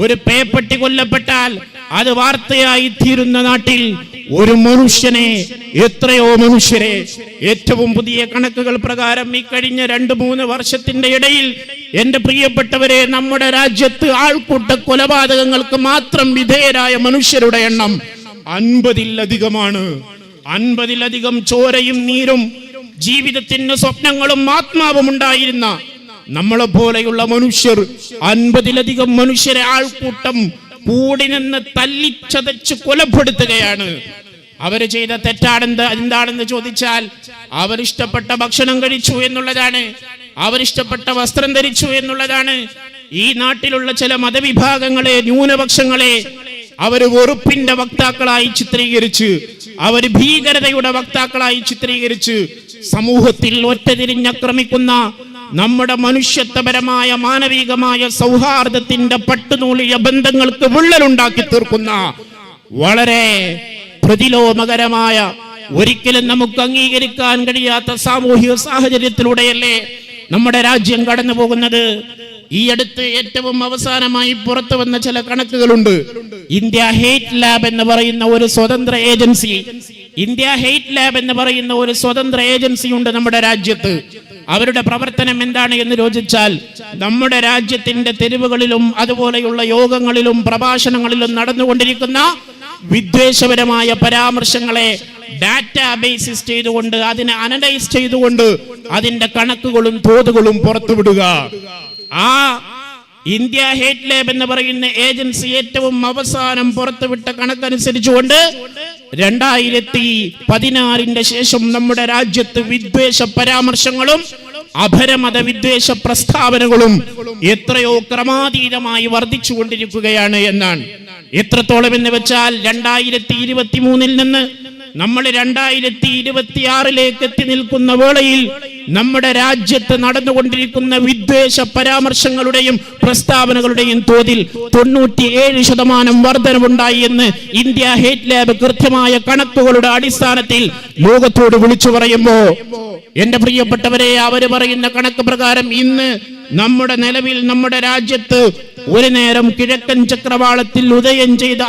ഒരു പേപ്പട്ടി കൊല്ലപ്പെട്ടാൽ അത് വാർത്തയായി തീരുന്ന നാട്ടിൽ ഒരു മനുഷ്യനെ, എത്രയോ മനുഷ്യരെ, ഏറ്റവും പുതിയ കണക്കുകൾ പ്രകാരം ഈ കഴിഞ്ഞ 2-3 വർഷത്തിന്റെ ഇടയിൽ എന്റെ പ്രിയപ്പെട്ടവരെ നമ്മുടെ രാജ്യത്ത് ആൾക്കൂട്ട കൊലപാതകങ്ങൾക്ക് മാത്രം വിധേയരായ മനുഷ്യരുടെ എണ്ണം 50-ലധികമാണ്. 50-ലധികം ചോരയും നീരും ജീവിതത്തിന് സ്വപ്നങ്ങളും ആത്മാവും ഉണ്ടായിരുന്ന നമ്മളെ പോലെയുള്ള മനുഷ്യർ, 50-ലധികം മനുഷ്യരെ ആൾക്കൂട്ടം കൂടി നിന്ന് തല്ലിച്ചതച്ച് കൊലപ്പെടുത്തുകയാണ്. അവര് ചെയ്ത തെറ്റാണെന്ന് എന്താണെന്ന് ചോദിച്ചാൽ അവരിഷ്ടപ്പെട്ട ഭക്ഷണം കഴിച്ചു എന്നുള്ളതാണ്, അവരിഷ്ടപ്പെട്ട വസ്ത്രം ധരിച്ചു എന്നുള്ളതാണ്. ഈ നാട്ടിലുള്ള ചില മതവിഭാഗങ്ങളെ, ന്യൂനപക്ഷങ്ങളെ അവര് വെറുപ്പിന്റെ വക്താക്കളായി ചിത്രീകരിച്ച്, അവര് ഭീകരതയുടെ വക്താക്കളായി ചിത്രീകരിച്ച് സമൂഹത്തിൽ ഒറ്റതിരിഞ്ഞാക്രമിക്കുന്ന, നമ്മുടെ മനുഷ്യത്വപരമായ മാനവികമായ സൗഹാർദ്ദത്തിന്റെ പട്ടുനൂലിയ ബന്ധങ്ങൾക്ക് വിള്ളലുണ്ടാക്കി തീർക്കുന്ന വളരെ പ്രതിലോമകരമായ, ഒരിക്കലും നമുക്ക് അംഗീകരിക്കാൻ കഴിയാത്ത സാമൂഹിക സാഹചര്യത്തിലൂടെയല്ലേ നമ്മുടെ രാജ്യം കടന്നു പോകുന്നത്. ഈ അടുത്ത് ഏറ്റവും അവസാനമായി പുറത്തു വന്ന ചില കണക്കുകളുണ്ട്. ഇന്ത്യ ഹേറ്റ് ലാബ് എന്ന് പറയുന്ന ഒരു സ്വതന്ത്ര ഏജൻസി, ഇന്ത്യ ഹേറ്റ് ലാബ് എന്ന് പറയുന്ന ഒരു സ്വതന്ത്ര ഏജൻസി ഉണ്ട് നമ്മുടെ രാജ്യത്ത്. അവരുടെ പ്രവർത്തനം എന്താണ് എന്ന് ചോദിച്ചാൽ, നമ്മുടെ രാജ്യത്തിന്റെ തെരുവുകളിലും അതുപോലെയുള്ള യോഗങ്ങളിലും പ്രഭാഷണങ്ങളിലും നടന്നുകൊണ്ടിരിക്കുന്ന വിദ്വേഷപരമായ പരാമർശങ്ങളെ ഡാറ്റാബേസിസ് ചെയ്തുകൊണ്ട്, അതിനെ അനലൈസ് ചെയ്തുകൊണ്ട് അതിന്റെ കണക്കുകളും തോതുകളും പുറത്തുവിടുക. ആ ഇന്ത്യ ഹേറ്റ് ലാബ് എന്ന് പറയുന്ന ഏജൻസി ഏറ്റവും അവസാനം പുറത്തുവിട്ട കണക്കനുസരിച്ചുകൊണ്ട് 2016 ശേഷം നമ്മുടെ രാജ്യത്ത് വിദ്വേഷ പരാമർശങ്ങളും അപരമത വിദ്വേഷ പ്രസ്താവനകളും എത്രയോ ക്രമാതീതമായി വർദ്ധിച്ചുകൊണ്ടിരിക്കുകയാണ് എന്നാണ്. എത്രത്തോളം എന്ന് വെച്ചാൽ 2023 നിന്ന് നമ്മൾ 2026 എത്തി നിൽക്കുന്ന വേളയിൽ നമ്മുടെ രാജ്യത്ത് നടന്നുകൊണ്ടിരിക്കുന്ന വിദ്വേഷ പരാമർശങ്ങളുടെയും പ്രസ്താവനകളുടെയും തോതിൽ 97% വർധനവുണ്ടായി എന്ന് ഇന്ത്യ ഹേറ്റ് ലാബ് കൃത്യമായ കണക്കുകളുടെ അടിസ്ഥാനത്തിൽ ലോകത്തോട് വിളിച്ചു പറയുമ്പോ, എന്റെ പ്രിയപ്പെട്ടവരെ, അവര് പറയുന്ന കണക്ക് പ്രകാരം ഇന്ന് നമ്മുടെ നിലവിൽ നമ്മുടെ രാജ്യത്ത് ഒരു നേരം കിഴക്കൻ ചക്രവാളത്തിൽ ഉദയം ചെയ്ത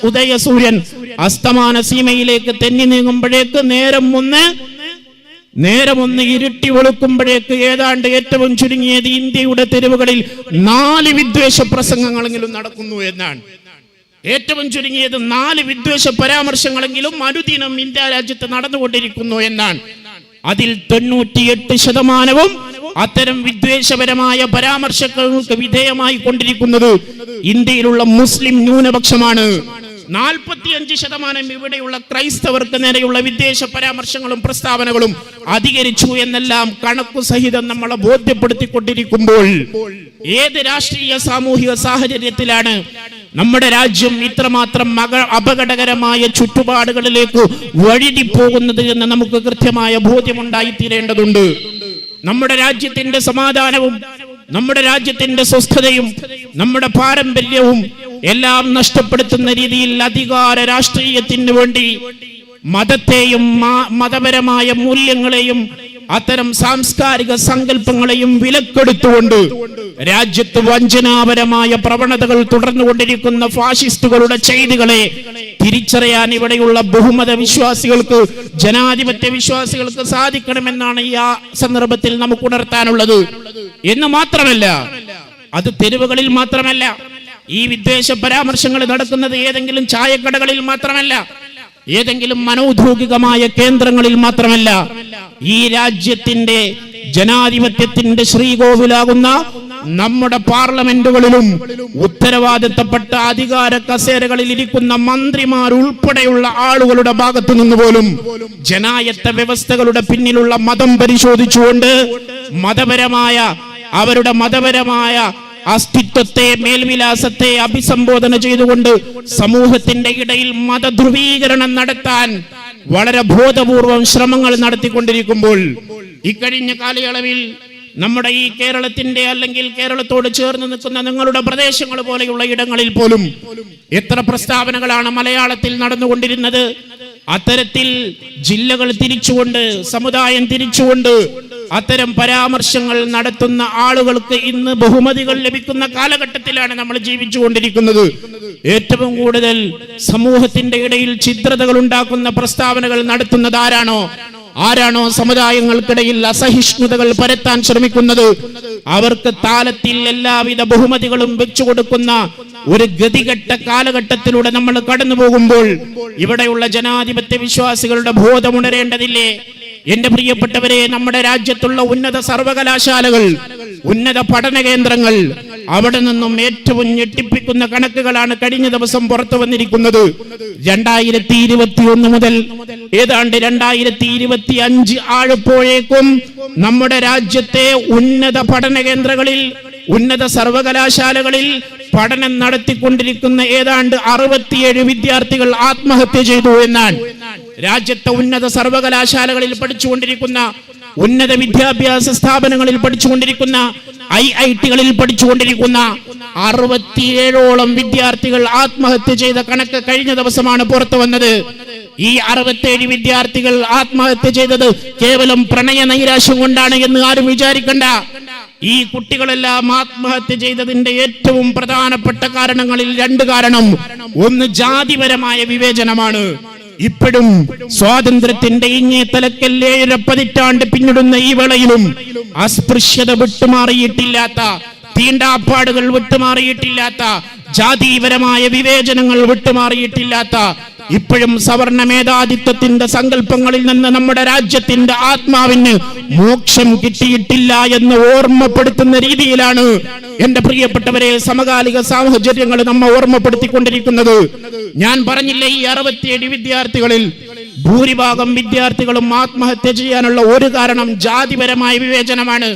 ഉദയസൂര്യൻ അസ്തമാന സീമയിലേക്ക് തെന്നി നീങ്ങുമ്പോഴേക്ക് നേരം ഒന്ന് ഇരുട്ടി വെളുക്കുമ്പോഴേക്ക് ഏതാണ്ട് ഏറ്റവും ചുരുങ്ങിയത് ഇന്ത്യയുടെ തെരുവുകളിൽ 4 വിദ്വേഷ പ്രസംഗങ്ങളെങ്കിലും നടക്കുന്നു എന്നാണ്. ഏറ്റവും ചുരുങ്ങിയത് 4 വിദ്വേഷ പരാമർശങ്ങളെങ്കിലും അനുദിനം ഇന്ത്യ രാജ്യത്ത് നടന്നുകൊണ്ടിരിക്കുന്നു എന്നാണ്. അതിൽ 98% അത്തരം വിദ്വേഷപരമായ പരാമർശങ്ങൾക്ക് വിധേയമായി കൊണ്ടിരിക്കുന്നത് ഇന്ത്യയിലുള്ള മുസ്ലിം ന്യൂനപക്ഷമാണ്. 45% ഇവിടെയുള്ള ക്രൈസ്തവർക്ക് നേരെയുള്ള വിദ്വേഷ പരാമർശങ്ങളും പ്രസ്താവനകളും അധികരിച്ചു എന്നെല്ലാം കണക്കു സഹിതം നമ്മളെ ബോധ്യപ്പെടുത്തിക്കൊണ്ടിരിക്കുമ്പോൾ ഏത് രാഷ്ട്രീയ സാമൂഹിക സാഹചര്യത്തിലാണ് നമ്മുടെ രാജ്യം ഇത്രമാത്രം അപകടകരമായ ചുറ്റുപാടുകളിലേക്ക് വഴുതിപ്പോകുന്നത് എന്ന് നമുക്ക് കൃത്യമായ ബോധ്യമുണ്ടായിത്തീരേണ്ടതുണ്ട്. നമ്മുടെ രാജ്യത്തിന്റെ സമാധാനവും നമ്മുടെ രാജ്യത്തിന്റെ സ്വസ്ഥതയും നമ്മുടെ പാരമ്പര്യവും എല്ലാം നഷ്ടപ്പെടുത്തുന്ന രീതിയിൽ അധികാര രാഷ്ട്രീയത്തിന് വേണ്ടി മതത്തെയും മതപരമായ മൂല്യങ്ങളെയും അത്തരം സാംസ്കാരിക സങ്കല്പങ്ങളെയും വിലക്കെടുത്തുകൊണ്ട് രാജ്യത്ത് വഞ്ചനാപരമായ പ്രവണതകൾ തുടർന്നുകൊണ്ടിരിക്കുന്ന ഫാഷിസ്റ്റുകളുടെ ചെയ്തികളെ തിരിച്ചറിയാൻ ഇവിടെയുള്ള ബഹുമത വിശ്വാസികൾക്ക്, ജനാധിപത്യ വിശ്വാസികൾക്ക് സാധിക്കണമെന്നാണ് ഈ സന്ദർഭത്തിൽ നമുക്ക് ഉണർത്താനുള്ളത്. എന്ന് മാത്രമല്ല, അത് തെരുവുകളിൽ മാത്രമല്ല, ഈ വിദ്വേഷ പരാമർശങ്ങൾ നടക്കുന്നത് ഏതെങ്കിലും ചായക്കടകളിൽ മാത്രമല്ല, ഏതെങ്കിലും മനോദ്യോഗികമായ കേന്ദ്രങ്ങളിൽ മാത്രമല്ല, ഈ രാജ്യത്തിന്റെ ജനാധിപത്യത്തിന്റെ ശ്രീകോവിലാകുന്ന നമ്മുടെ പാർലമെന്റുകളിലും ഉത്തരവാദിത്തപ്പെട്ട അധികാര കസേരകളിൽ ഇരിക്കുന്ന മന്ത്രിമാർ ഉൾപ്പെടെയുള്ള ആളുകളുടെ ഭാഗത്തു നിന്ന് പോലും ജനായത്ത വ്യവസ്ഥകളുടെ പിന്നിലുള്ള മതം പരിശോധിച്ചുകൊണ്ട് അവരുടെ മതപരമായ അസ്തിത്വത്തെ, മേൽവിലാസത്തെ അഭിസംബോധന ചെയ്തുകൊണ്ട് സമൂഹത്തിന്റെ ഇടയിൽ മതധ്രുവീകരണം നടത്താൻ വളരെ ബോധപൂർവം ശ്രമങ്ങൾ നടത്തിക്കൊണ്ടിരിക്കുമ്പോൾ ഇക്കഴിഞ്ഞ കാലയളവിൽ നമ്മുടെ ഈ കേരളത്തിന്റെ അല്ലെങ്കിൽ കേരളത്തോട് ചേർന്ന് നിൽക്കുന്ന നിങ്ങളുടെ പ്രദേശങ്ങൾ പോലെയുള്ള ഇടങ്ങളിൽ പോലും എത്ര പ്രസ്താവനകളാണ് മലയാളത്തിൽ നടന്നുകൊണ്ടിരുന്നത്. അത്തരത്തിൽ ജില്ലകൾ തിരിച്ചുകൊണ്ട്, സമുദായം തിരിച്ചുകൊണ്ട് അത്തരം പരാമർശങ്ങൾ നടത്തുന്ന ആളുകൾക്ക് ഇന്ന് ബഹുമതികൾ ലഭിക്കുന്ന കാലഘട്ടത്തിലാണ് നമ്മൾ ജീവിച്ചുകൊണ്ടിരിക്കുന്നത്. ഏറ്റവും കൂടുതൽ സമൂഹത്തിന്റെ ഇടയിൽ ഛിദ്രതകൾ ഉണ്ടാക്കുന്ന പ്രസ്താവനകൾ നടത്തുന്നത് ആരാണോ സമുദായങ്ങൾക്കിടയിൽ അസഹിഷ്ണുതകൾ പരത്താൻ ശ്രമിക്കുന്നത്, അവർക്ക് താലത്തിൽ എല്ലാവിധ ബഹുമതികളും വെച്ചു കൊടുക്കുന്ന ഒരു ഗതികെട്ട കാലഘട്ടത്തിലൂടെ നമ്മൾ കടന്നു പോകുമ്പോൾ ഇവിടെയുള്ള ജനാധിപത്യ വിശ്വാസികളുടെ ബോധമുണരേണ്ടതില്ലേ? എന്റെ പ്രിയപ്പെട്ടവരെ, നമ്മുടെ രാജ്യത്തുള്ള ഉന്നത സർവകലാശാലകൾ, ഉന്നത പഠന കേന്ദ്രങ്ങൾ, അവിടെ നിന്നും ഏറ്റവും ഞെട്ടിപ്പിക്കുന്ന കണക്കുകളാണ് കഴിഞ്ഞ ദിവസം പുറത്തു വന്നിരിക്കുന്നത്. 2021 മുതൽ ഏതാണ്ട് 2025 ആഴപ്പോഴേക്കും നമ്മുടെ രാജ്യത്തെ ഉന്നത പഠന കേന്ദ്രങ്ങളിൽ, ഉന്നത സർവകലാശാലകളിൽ പഠനം നടത്തിക്കൊണ്ടിരിക്കുന്ന ഏതാണ്ട് 67 വിദ്യാർത്ഥികൾ ആത്മഹത്യ ചെയ്തു എന്നാണ്. രാജ്യത്തെ ഉന്നത സർവകലാശാലകളിൽ പഠിച്ചുകൊണ്ടിരിക്കുന്ന, ഉന്നത വിദ്യാഭ്യാസ സ്ഥാപനങ്ങളിൽ പഠിച്ചുകൊണ്ടിരിക്കുന്ന, IIT-കളിൽ പഠിച്ചുകൊണ്ടിരിക്കുന്ന 67ഓളം വിദ്യാർത്ഥികൾ ആത്മഹത്യ ചെയ്ത കണക്ക് കഴിഞ്ഞ ദിവസമാണ് പുറത്തു വന്നത്. ഈ 67 വിദ്യാർത്ഥികൾ ആത്മഹത്യ ചെയ്തത് കേവലം പ്രണയ നൈരാശ്യം കൊണ്ടാണ് എന്ന് ആരും വിചാരിക്കണ്ട. ഈ കുട്ടികളെല്ലാം ആത്മഹത്യ ചെയ്തതിന്റെ ഏറ്റവും പ്രധാനപ്പെട്ട കാരണങ്ങളിൽ 2 കാരണം. ഒന്ന് ജാതിപരമായ വിവേചനമാണ്. ഇപ്പോഴും സ്വാതന്ത്ര്യത്തിന്റെ ഇങ്ങേ തലക്കൽ 7 പതിറ്റാണ്ട് പിന്നിടുന്ന ഈ വേളയിലും അസ്പൃശ്യത വിട്ടുമാറിയിട്ടില്ലാത്ത, തീണ്ടാപ്പാടുകൾ വിട്ടുമാറിയിട്ടില്ലാത്ത, ജാതിപരമായ വിവേചനങ്ങൾ വിട്ടുമാറിയിട്ടില്ലാത്ത, ഇപ്പോഴും സവർണ മേധാധിത്വത്തിന്റെ സങ്കല്പങ്ങളിൽ നിന്ന് നമ്മുടെ രാജ്യത്തിന്റെ ആത്മാവിന് മോക്ഷം കിട്ടിയിട്ടില്ല എന്ന് ഓർമ്മപ്പെടുത്തുന്ന രീതിയിലാണ് എന്റെ പ്രിയപ്പെട്ടവരെ സമകാലിക സാഹചര്യങ്ങൾ നമ്മെ ഓർമ്മപ്പെടുത്തിക്കൊണ്ടിരിക്കുന്നത്. ഞാൻ പറഞ്ഞില്ലേ, ഈ 67 വിദ്യാർത്ഥികളിൽ ഭൂരിഭാഗം വിദ്യാർത്ഥികളും ആത്മഹത്യ ചെയ്യാനുള്ള ഒരു കാരണം ജാതിപരമായ വിവേചനമാണ്.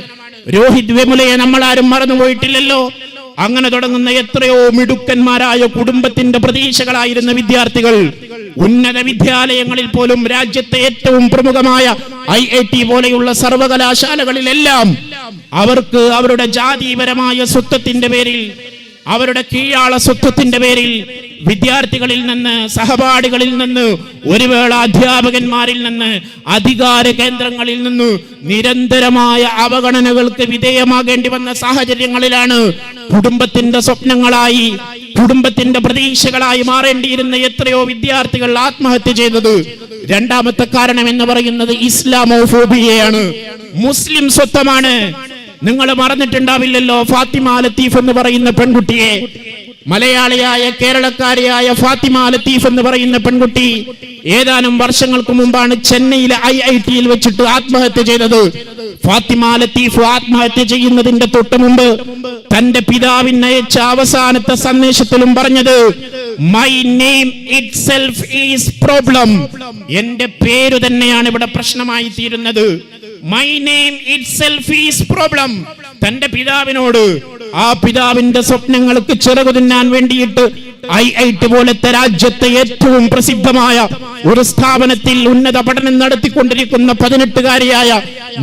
രോഹിത് വെമുലയെ നമ്മളാരും മറന്നുപോയിട്ടില്ലല്ലോ. അങ്ങനെ തുടങ്ങുന്ന എത്രയോ മിടുക്കന്മാരായ കുടുംബത്തിന്റെ പ്രതീക്ഷകളായിരുന്ന വിദ്യാർത്ഥികൾ ഉന്നത വിദ്യാലയങ്ങളിൽ പോലും, രാജ്യത്തെ ഏറ്റവും പ്രമുഖമായ IIT പോലെയുള്ള സർവകലാശാലകളിലെല്ലാം അവർക്ക് അവരുടെ ജാതിപരമായ സ്വത്വത്തിന്റെ പേരിൽ, അവരുടെ കീഴാള സ്വത്വത്തിന്റെ പേരിൽ വിദ്യാർത്ഥികളിൽ നിന്ന്, സഹപാഠികളിൽ നിന്ന്, ഒരു വേള അധ്യാപകന്മാരിൽ നിന്ന്, അധികാര കേന്ദ്രങ്ങളിൽ നിന്ന് നിരന്തരമായ അവഗണനകൾക്ക് വിധേയമാകേണ്ടി വന്ന സാഹചര്യങ്ങളിലാണ് കുടുംബത്തിന്റെ സ്വപ്നങ്ങളായി, കുടുംബത്തിന്റെ പ്രതീക്ഷകളായി മാറേണ്ടിയിരുന്ന എത്രയോ വിദ്യാർത്ഥികൾ ആത്മഹത്യ ചെയ്തത്. രണ്ടാമത്തെ കാരണം എന്ന് പറയുന്നത് ഇസ്ലാമോഫോബിയയാണ്, മുസ്ലിം സ്വത്വമാണ്. നിങ്ങൾ മറന്നിട്ടുണ്ടാവില്ലല്ലോ ഫാത്തിമ ലത്തീഫ് എന്ന് പറയുന്ന പെൺകുട്ടിയെ. മലയാളിയായ കേരളക്കാരിയായ ഫാത്തിമ ലത്തീഫ് എന്ന് പറയുന്ന പെൺകുട്ടി ഏതാനും വർഷങ്ങൾക്ക് മുമ്പാണ് ചെന്നൈയിലെ IIT-യിൽ വെച്ചിട്ട് ആത്മഹത്യ ചെയ്തത്. ഫാത്തിമ ലത്തീഫ് ആത്മഹത്യ ചെയ്യുന്നതിന്റെ തൊട്ട് മുമ്പ് തന്റെ പിതാവിന് അയച്ച അവസാനത്തെ സന്ദേശത്തിലും പറഞ്ഞത് my name itself is problem. എന്റെ പേര് തന്നെയാണ് ഇവിടെ പ്രശ്നമായി തീരുന്നത്. My name itself is problem. തന്റെ പിതാവിനോട്, ആ പിതാവിന്റെ സ്വപ്നങ്ങൾക്ക് ചിറകു തിന്നാൻ വേണ്ടിയിട്ട് IIT പോലത്തെ രാജ്യത്തെ ഏറ്റവും പ്രസിദ്ധമായ ഒരു സ്ഥാപനത്തിൽ ഉന്നത പഠനം നടത്തിക്കൊണ്ടിരിക്കുന്ന 18-കാരിയായ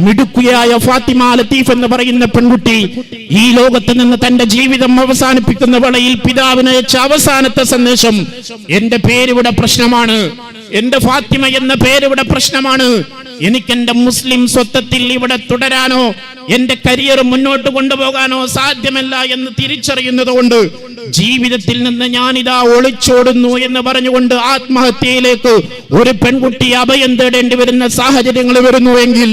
മിടുക്കിയായ ഫാത്തിമ ലത്തീഫ് എന്ന് പറയുന്ന പെൺകുട്ടി ഈ ലോകത്ത് നിന്ന് തന്റെ ജീവിതം അവസാനിപ്പിക്കുന്ന വേളയിൽ പിതാവിന് അയച്ച അവസാനത്തെ സന്ദേശം, എന്റെ പേരിവിടെ പ്രശ്നമാണ്, എന്റെ ഫാത്തിമ എന്ന പേരിവിടെ പ്രശ്നമാണ്, എനിക്ക് എന്റെ മുസ്ലിം സ്വത്വത്തിൽ ഇവിടെ തുടരാനോ എന്റെ കരിയർ മുന്നോട്ട് കൊണ്ടുപോകാനോ സാധ്യമല്ല എന്ന് തിരിച്ചറിയുന്നത് കൊണ്ട് ജീവിതത്തിൽ നിന്ന് ഞാനിതാ ഒളിച്ചോടുന്നു എന്ന് പറഞ്ഞുകൊണ്ട് ആത്മഹത്യയിലേക്ക് ഒരു പെൺകുട്ടി അഭയം തേടേണ്ടി വരുന്ന സാഹചര്യങ്ങൾ വരുന്നുവെങ്കിൽ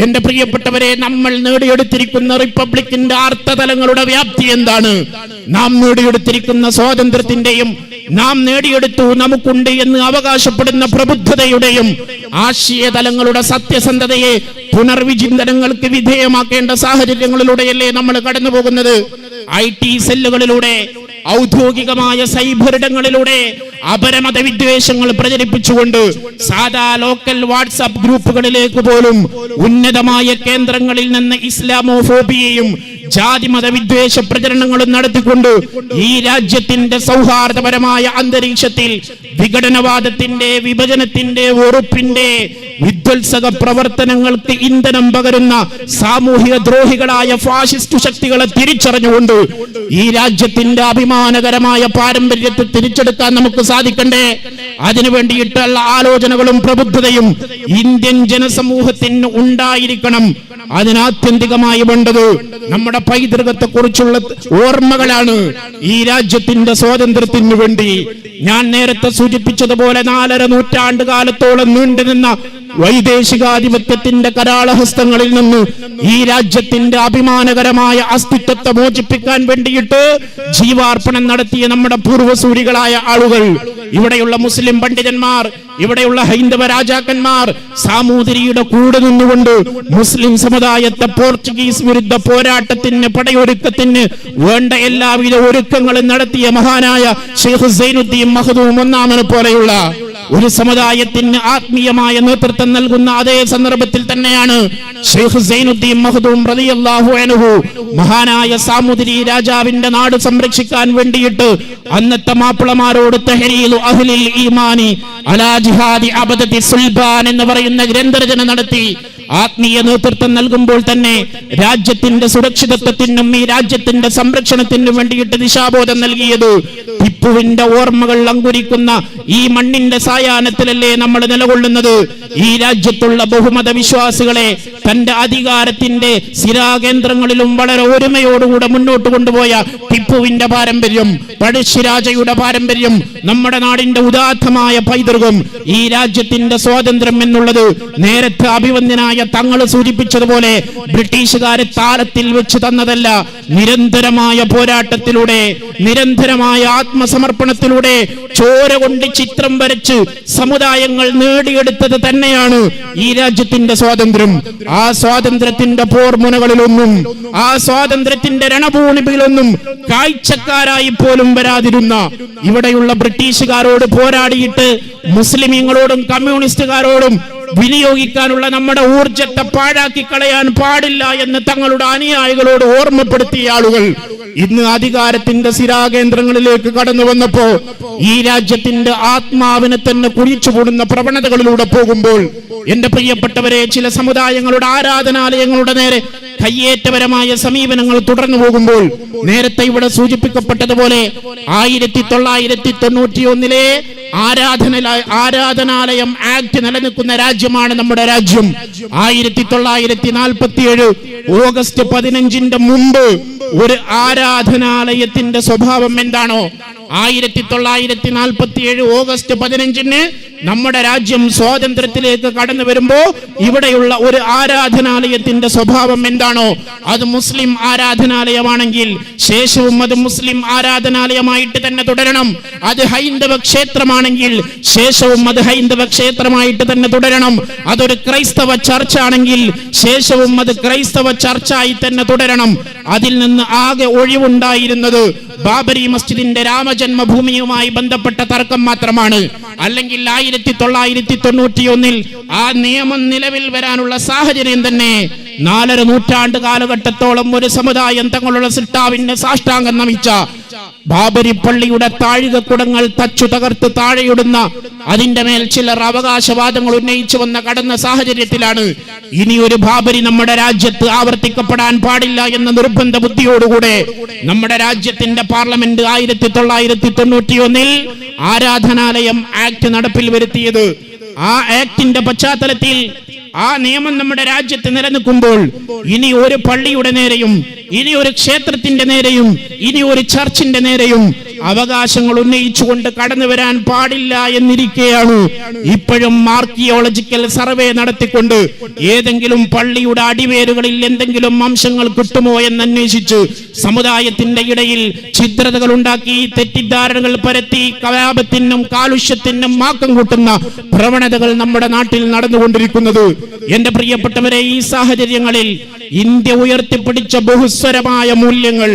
എന്റെ പ്രിയപ്പെട്ടവരെ, നമ്മൾ നേടിയെടുത്തിരിക്കുന്ന റിപ്പബ്ലിക്കിന്റെ അർത്ഥതലങ്ങളുടെ വ്യാപ്തി എന്താണ്? നാം നേടിയെടുത്തിരിക്കുന്ന സ്വാതന്ത്ര്യത്തിന്റെയും നാം നേടിയെടുത്തു നമുക്കുണ്ട് എന്ന് അവകാശപ്പെടുന്ന പ്രബുദ്ധതയുടെയും ആശയതലങ്ങളുടെ സത്യസന്ധതയെ പുനർവിചിന്തനങ്ങൾക്ക് വിധേയമാക്കേണ്ട സാഹചര്യങ്ങളിലൂടെയല്ലേ നമ്മൾ കടന്നു പോകുന്നത്. IT സെല്ലുകളിലൂടെ, ഔദ്യോഗികമായ സൈബറിടങ്ങളിലൂടെ അപരമത വിദ്വേഷങ്ങൾ പ്രചരിപ്പിച്ചുകൊണ്ട് സാധാ ലോക്കൽ വാട്സാപ്പ് ഗ്രൂപ്പുകളിലേക്ക് പോലും ഉന്നതമായ കേന്ദ്രങ്ങളിൽ നിന്ന് ഇസ്ലാമോഫോബിയയും ജാതിമത വിദ്വേഷ പ്രചരണങ്ങളും നടത്തിക്കൊണ്ട് ഈ രാജ്യത്തിന്റെ സൗഹാർദ്ദപരമായ അന്തരീക്ഷത്തിൽ വിഘടനവാദത്തിന്റെ, വിഭജനത്തിന്റെ, വെറുപ്പിന്റെ വിധ്വംസക പ്രവർത്തനങ്ങൾക്ക് ഇന്ധനം പകരുന്ന സാമൂഹിക ദ്രോഹികളായ ഫാഷിസ്റ്റ് ശക്തികളെ തിരിച്ചറിഞ്ഞുകൊണ്ട് ഈ രാജ്യത്തിന്റെ അഭിമാനകരമായ പാരമ്പര്യത്തെ തിരിച്ചെടുക്കാൻ നമുക്ക് സാധിക്കണ്ടേ? അതിനു വേണ്ടിയിട്ടുള്ള ആലോചനകളും പ്രബുദ്ധതയും ഇന്ത്യൻ ജനസമൂഹത്തിന് ഉണ്ടായിരിക്കണം. അതിനാത്യന്തികമായി വേണ്ടത് നമ്മുടെ പൈതൃകത്തെ കുറിച്ചുള്ള ഓർമ്മകളാണ്. ഈ രാജ്യത്തിന്റെ സ്വാതന്ത്ര്യത്തിനു വേണ്ടി ഞാൻ നേരത്തെ സൂചിപ്പിച്ചതുപോലെ 4.5 നൂറ്റാണ്ട് കാലത്തോളം നീണ്ടുനിന്ന വൈദേശികാധിപത്യത്തിന്റെ കരാളഹസ്തങ്ങളിൽ നിന്ന് ഈ രാജ്യത്തിന്റെ അഭിമാനകരമായ അസ്തിത്വത്തെ മോചിപ്പിക്കാൻ വേണ്ടിയിട്ട് ജീവാർപ്പണം നടത്തിയ നമ്മുടെ പൂർവ്വസൂരികളായ ആളുകൾ, ഇവിടെയുള്ള മുസ്ലിം പണ്ഡിതന്മാർ, ഇവിടെയുള്ള ഹൈന്ദവ രാജാക്കന്മാർ സാമൂതിരിയുടെ കൂടെ നിന്നുകൊണ്ട് മുസ്ലിം സമുദായത്തെ പോർച്ചുഗീസ് വിരുദ്ധ പോരാട്ടത്തിന്, പടയൊരുക്കത്തിന് വേണ്ട എല്ലാവിധ ഒരുക്കങ്ങളും നടത്തിയ മഹാനായ ഷെയ്ഖ് സൈനുദ്ദീൻ മഖ്ദൂം ഒന്നാമനെ പോലെയുള്ള ഒരു സമുദായത്തിന് ആത്മീയമായ നേതൃത്വം നൽകുന്ന അതേ സന്ദർഭത്തിൽ തന്നെയാണ് ഷെയ്ഖ് സൈനുദ്ദീൻ മഖ്ദൂം റളിയല്ലാഹു അൻഹു മഹാനായ സാമൂതിരി രാജാവിന്റെ നാട് സംരക്ഷിക്കാൻ വേണ്ടിയിട്ട് അന്നത്തെ മാപ്പിളമാരോട് തഹരീലു അഹ്ലിൽ ഈമാനി അലാ ജിഹാദി അബദതി സുൽബാൻ എന്ന് പറയുന്ന ഗ്രന്ഥരചന നടത്തി ആത്മീയ നേതൃത്വം നൽകുമ്പോൾ തന്നെ രാജ്യത്തിന്റെ സുരക്ഷിതത്വത്തിനും ഈ രാജ്യത്തിന്റെ സംരക്ഷണത്തിനും വേണ്ടിയിട്ട് ദിശാബോധം നൽകിയത് ടിപ്പുവിന്റെ ഓർമ്മകൾ അങ്കുരിക്കുന്ന ഈ മണ്ണിന്റെ സായാഹ്നത്തിലല്ലേ നമ്മൾ നിലകൊള്ളുന്നത്. ഈ രാജ്യത്തുള്ള ബഹുമത വിശ്വാസികളെ തന്റെ അധികാരത്തിന്റെ സ്ഥിരാകേന്ദ്രങ്ങളിലും വളരെ ഒരുമയോടുകൂടെ മുന്നോട്ട് കൊണ്ടുപോയ ടിപ്പുവിന്റെ പാരമ്പര്യം, പഴശ്ശിരാജയുടെ പാരമ്പര്യം, നമ്മുടെ നാടിന്റെ ഉദാത്തമായ പൈതൃകം, ഈ രാജ്യത്തിന്റെ സ്വാതന്ത്ര്യം എന്നുള്ളത് നേരത്തെ അഭിവന്ദ്യനായ തങ്ങൾ സൂചിപ്പിച്ചതുപോലെ ബ്രിട്ടീഷുകാരെ താരത്തിൽ വെച്ച് തന്നതല്ല. നിരന്തരമായ പോരാട്ടത്തിലൂടെ, നിരന്തരമായ ആത്മസമർപ്പണത്തിലൂടെ, ചോര കൊണ്ട് ചിത്രം വരച്ച് സമുദായങ്ങൾ നേടിയെടുത്തത് തന്നെയാണ് ഈ രാജ്യത്തിന്റെ സ്വാതന്ത്ര്യം. ആ സ്വാതന്ത്ര്യത്തിന്റെ പോർമുനകളിലൊന്നും, ആ സ്വാതന്ത്ര്യത്തിന്റെ രണഭൂമിയിലൊന്നും കാഴ്ചക്കാരായി പോലും വരാതിരുന്ന ഇവിടെയുള്ള ബ്രിട്ടീഷുകാരോട് പോരാടിയിട്ട് മുസ്ലിമീങ്ങളോടും കമ്മ്യൂണിസ്റ്റുകാരോടും വിനിയോഗിക്കാനുള്ള നമ്മുടെ ഊർജത്തെ പാഴാക്കി കളയാൻ പാടില്ല എന്ന് തങ്ങളുടെ അനുയായികളോട് ഓർമ്മപ്പെടുത്തിയ ആളുകൾ ഇന്ന് അധികാരത്തിന്റെ സ്ഥിരാകേന്ദ്രങ്ങളിലേക്ക് കടന്നു വന്നപ്പോ ഈ രാജ്യത്തിന്റെ ആത്മാവിനെ തന്നെ കുഴിച്ചുകൂടുന്ന പ്രവണതകളിലൂടെ പോകുമ്പോൾ എന്റെ പ്രിയപ്പെട്ടവരെ, ചില സമുദായങ്ങളുടെ ആരാധനാലയങ്ങളുടെ നേരെ കയ്യേറ്റപരമായ സമീപനങ്ങൾ തുടർന്നു പോകുമ്പോൾ നേരത്തെ ഇവിടെ സൂചിപ്പിക്കപ്പെട്ടതുപോലെ 1991 ആരാധനാലയം ആക്ട് നിലനിൽക്കുന്ന രാജ്യമാണ് നമ്മുടെ രാജ്യം. 1947 ഓഗസ്റ്റ് 15 മുമ്പ് ഒരു ആരാധനാലയത്തിന്റെ സ്വഭാവം എന്താണോ 1947 ഓഗസ്റ്റ് 15 നമ്മുടെ രാജ്യം സ്വാതന്ത്ര്യത്തിലേക്ക് കടന്നു വരുമ്പോ ഇവിടെയുള്ള ഒരു ആരാധനാലയത്തിന്റെ സ്വഭാവം എന്താണോ അത് മുസ്ലിം ആരാധനാലയമാണെങ്കിൽ ശേഷവും അത് മുസ്ലിം ആരാധനാലയമായിട്ട് തന്നെ തുടരണം. അത് ഹൈന്ദവ ക്ഷേത്രമാണെങ്കിൽ ശേഷവും അത് ഹൈന്ദവ ക്ഷേത്രമായിട്ട് തന്നെ തുടരണം. അതൊരു ക്രൈസ്തവ ചർച്ച് ആണെങ്കിൽ ശേഷവും അത് ക്രൈസ്തവ ചർച്ചായി തന്നെ തുടരണം. അതിൽ നിന്ന് ആകെ ഒഴിവുണ്ടായിരുന്നത് ബാബരി മസ്ജിദിന്റെ രാമജന്മഭൂമിയുമായി ബന്ധപ്പെട്ട തർക്കം മാത്രമാണ്. അല്ലെങ്കിൽ 1991 ആ നിയമം നിലവിൽ വരാനുള്ള സാഹചര്യം തന്നെ 4.5 നൂറ്റാണ്ട് കാലഘട്ടത്തോളം ഒരു സമുദായം തങ്ങളുടെ സിട്ടാവിന്റെ സാഷ്ടാംഗം നമിച്ച ബാബരി പള്ളിയുടെ താഴികക്കുടങ്ങൾ തച്ചു തകർത്ത് താഴെയിടുന്ന അതിന്റെ മേൽ ചിലർ അവകാശവാദങ്ങൾ ഉന്നയിച്ചു വന്ന കടന്ന സാഹചര്യത്തിലാണ് ഇനി ഒരു ബാബരി നമ്മുടെ രാജ്യത്ത് ആവർത്തിക്കപ്പെടാൻ പാടില്ല എന്ന നിർബന്ധ ബുദ്ധിയോടുകൂടെ നമ്മുടെ രാജ്യത്തിന്റെ പാർലമെന്റ് 1991 ആരാധനാലയം ആക്ട് നടപ്പിൽ വരുത്തിയത്. ആ ആക്ടിന്റെ പശ്ചാത്തലത്തിൽ ആ നിയമം നമ്മുടെ രാജ്യത്ത് നിലനിൽക്കുമ്പോൾ ഇനി ഒരു പള്ളിയുടെ നേരെയും ഇനി ഒരു ക്ഷേത്രത്തിന്റെ നേരെയും ഇനി ഒരു ചർച്ചിന്റെ നേരെയും അവകാശങ്ങൾ ഉന്നയിച്ചുകൊണ്ട് കടന്നു വരാൻ പാടില്ല എന്നിരിക്കെയാണ് ഇപ്പോഴും ആർക്കിയോളജിക്കൽ സർവേ നടത്തിക്കൊണ്ട് ഏതെങ്കിലും പള്ളിയുടെ അടിവേരുകളിൽ എന്തെങ്കിലും അംശങ്ങൾ കിട്ടുമോ എന്ന് അന്വേഷിച്ച് സമുദായത്തിന്റെ ഇടയിൽ ഛിദ്രതകൾ ഉണ്ടാക്കി തെറ്റിദ്ധാരണകൾ പരത്തി കലാപത്തിനും കാലുഷ്യത്തിനും മാക്കം കൂട്ടുന്ന പ്രവണതകൾ നമ്മുടെ നാട്ടിൽ നടന്നുകൊണ്ടിരിക്കുന്നത്. എന്റെ പ്രിയപ്പെട്ടവരെ, ഈ സാഹചര്യങ്ങളിൽ ഇന്ത്യ ഉയർത്തിപ്പിടിച്ച ബഹുസ്വരമായ മൂല്യങ്ങൾ,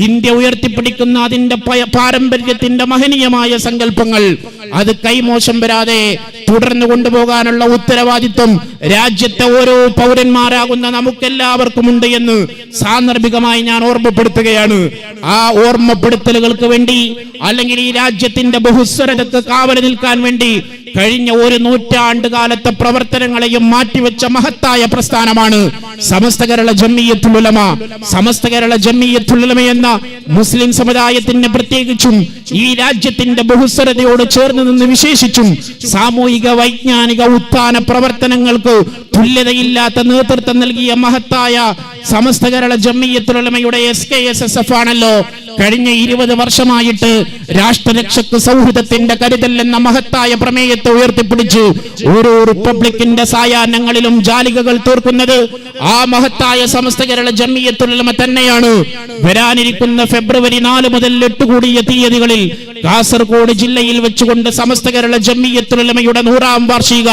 ഇന്ത്യ ഉയർത്തിപ്പിടിക്കുന്ന അതിന്റെ പാരമ്പര്യത്തിന്റെ മഹനീയമായ സങ്കല്പങ്ങൾ അത് കൈമോശം വരാതെ തുടർന്നു കൊണ്ടുപോകാനുള്ള ഉത്തരവാദിത്വം രാജ്യത്തെ ഓരോ പൗരന്മാരാകുന്ന നമുക്കെല്ലാവർക്കുമുണ്ട് എന്ന് സാന്ദർഭികമായി ഞാൻ ഓർമ്മപ്പെടുത്തുകയാണ്. ആ ഓർമ്മപ്പെടുത്തലുകൾക്ക് വേണ്ടി അല്ലെങ്കിൽ ഈ രാജ്യത്തിന്റെ ബഹുസ്വരതക്ക് കാവൽ നിൽക്കാൻ വേണ്ടി കഴിഞ്ഞ 1 നൂറ്റാണ്ട് കാലത്തെ പ്രവർത്തനങ്ങളെയും മാറ്റിവെച്ച മഹത്തായ പ്രസ്ഥാനമാണ് സമസ്ത കേരള ജംഇയ്യത്തുൽ ഉലമ. സമസ്ത കേരള ജംഇയ്യത്തുൽ ഉലമ എന്ന മുസ്ലിം സമുദായത്തിന് പ്രത്യേകിച്ചും ഈ രാജ്യത്തിന്റെ ബഹുസ്വരതയോട് ചേർന്ന് നിന്ന് വിശേഷിച്ചും സാമൂഹിക വൈജ്ഞാനിക ഉത്ഥാന പ്രവർത്തനങ്ങൾക്ക് തുല്യതയില്ലാത്ത നേതൃത്വം നൽകിയ മഹത്തായ സമസ്ത കേരള ജംഇയ്യത്തുൽ ഉലമയുടെ SKSSF ആണല്ലോ കഴിഞ്ഞ 20 വർഷമായിട്ട് രാഷ്ട്രരക്ഷക്ക് സൗഹൃദത്തിന്റെ കരുതൽ എന്ന മഹത്തായ പ്രമേയത്തെ ഉയർത്തിപ്പിടിച്ച് ഓരോ റിപ്പബ്ലിക്കിന്റെ സായാഹ്നങ്ങളിലും ജാലികകൾ തീർക്കുന്നത് ആ മഹത്തായ സമസ്ത കേരള ജംഇയ്യത്തുൽ ഉലമ തന്നെയാണ്. വരാനിരിക്കുന്ന ഫെബ്രുവരി 4 മുതൽ 8 കൂടിയ തീയതികളിൽ കാസർഗോഡ് ജില്ലയിൽ വെച്ചുകൊണ്ട് സമസ്ത കേരള ജംഇയ്യത്തുൽ ഉലമയുടെ 100ാം വാർഷിക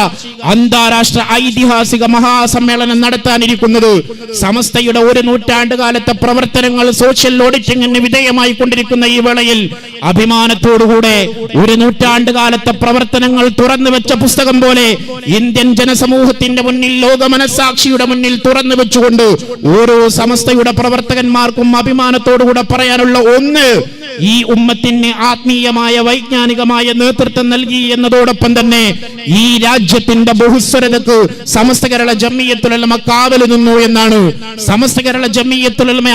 അന്താരാഷ്ട്ര ഐതിഹാസിക മഹാസമ്മേളനം നടത്താനിരിക്കുന്നത്. സമസ്തയുടെ 1 നൂറ്റാണ്ട് കാലത്തെ പ്രവർത്തനങ്ങൾ സോഷ്യൽ ഓഡിറ്റിംഗിന് വിധേയമായി കൊണ്ടിരിക്കുന്ന ഈ വേളയിൽ അഭിമാനത്തോടുകൂടെ 1 നൂറ്റാണ്ട് കാലത്തെ പ്രവർത്തനങ്ങൾ തുറന്നു വെച്ച പുസ്തകം പോലെ ഇന്ത്യൻ ജനസമൂഹത്തിന്റെ മുന്നിൽ ലോക മനസാക്ഷിയുടെ മുന്നിൽ തുറന്നു വെച്ചുകൊണ്ട് ഓരോ സമസ്തയുടെ പ്രവർത്തകന്മാർക്കും അഭിമാനത്തോടുകൂടെ പറയാനുള്ള ഒന്ന്, ഈ ഉമ്മത്തിന് ആത്മീയമായ വൈജ്ഞാനികമായ നേതൃത്വം നൽകി എന്നതോടൊപ്പം തന്നെ ഈ രാജ്യത്തിന്റെ ബഹുസ്വരതക്ക് സമസ്ത കേരള ജംഇയ്യത്തുൽ ഉലമ കാവൽ നിന്നു എന്നാണ്. സമസ്ത കേരള ജംഇയ്യത്തുൽ ഉലമ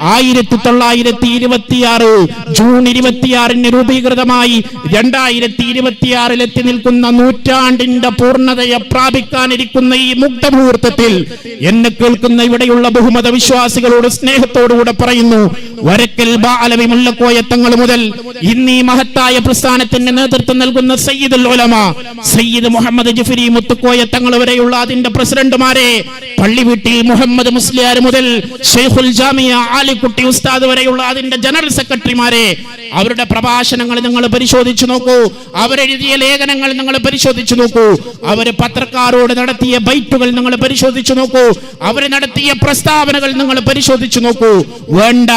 1926 ജൂൺ 26 രൂപീകൃതമായി 2026 എത്തി നിൽക്കുന്ന നൂറ്റാണ്ടിന്റെ പൂർണ്ണതയെ പ്രാപിക്കാനിരിക്കുന്ന ഈ മുഗ്ധമുഹൂർത്തത്തിൽ എന്നെ കേൾക്കുന്ന ഇവിടെയുള്ള ബഹുമത വിശ്വാസികളോട് സ്നേഹത്തോടുകൂടെ പറയുന്നു, വരക്കൽ ബാഅലവി മുല്ലക്കോയ തങ്ങൾ മുതൽ ഇന്ന് ഈ മഹത്തായ പ്രസ്ഥാനത്തിന് നേതൃത്വം നൽകുന്ന സയ്യിദുൽ ഉലമ സയ്യിദ് മുഹമ്മദ് ജിഫ്രി മുത്തുക്കോയ തങ്ങൾ വരെയുള്ള അതിന്റെ പ്രസിഡന്റുമാരെ, പള്ളിവീട്ടിൽ മുഹമ്മദ് മുസ്ലിയാർ മുതൽ ഷെയ്ഖുൽ ജാമിയ ആലിക്കുട്ടി ഉസ്താദ് വരെയുള്ള അതിന്റെ ജനറൽ സെക്രട്ടറിമാരെ, അവരുടെ പ്രഭാഷണങ്ങൾ നിങ്ങൾ പരിശോധിച്ചു നോക്കൂ, അവരെഴുതിയ ലേഖനങ്ങൾ നിങ്ങൾ പരിശോധിച്ചു നോക്കൂ, അവർ പത്രക്കാരോട് നടത്തിയ ബൈറ്റുകൾ നിങ്ങൾ പരിശോധിച്ചു നോക്കൂ, അവർ നടത്തിയ പ്രസ്താവനകൾ നിങ്ങൾ പരിശോധിച്ചു നോക്കൂ. വേണ്ട,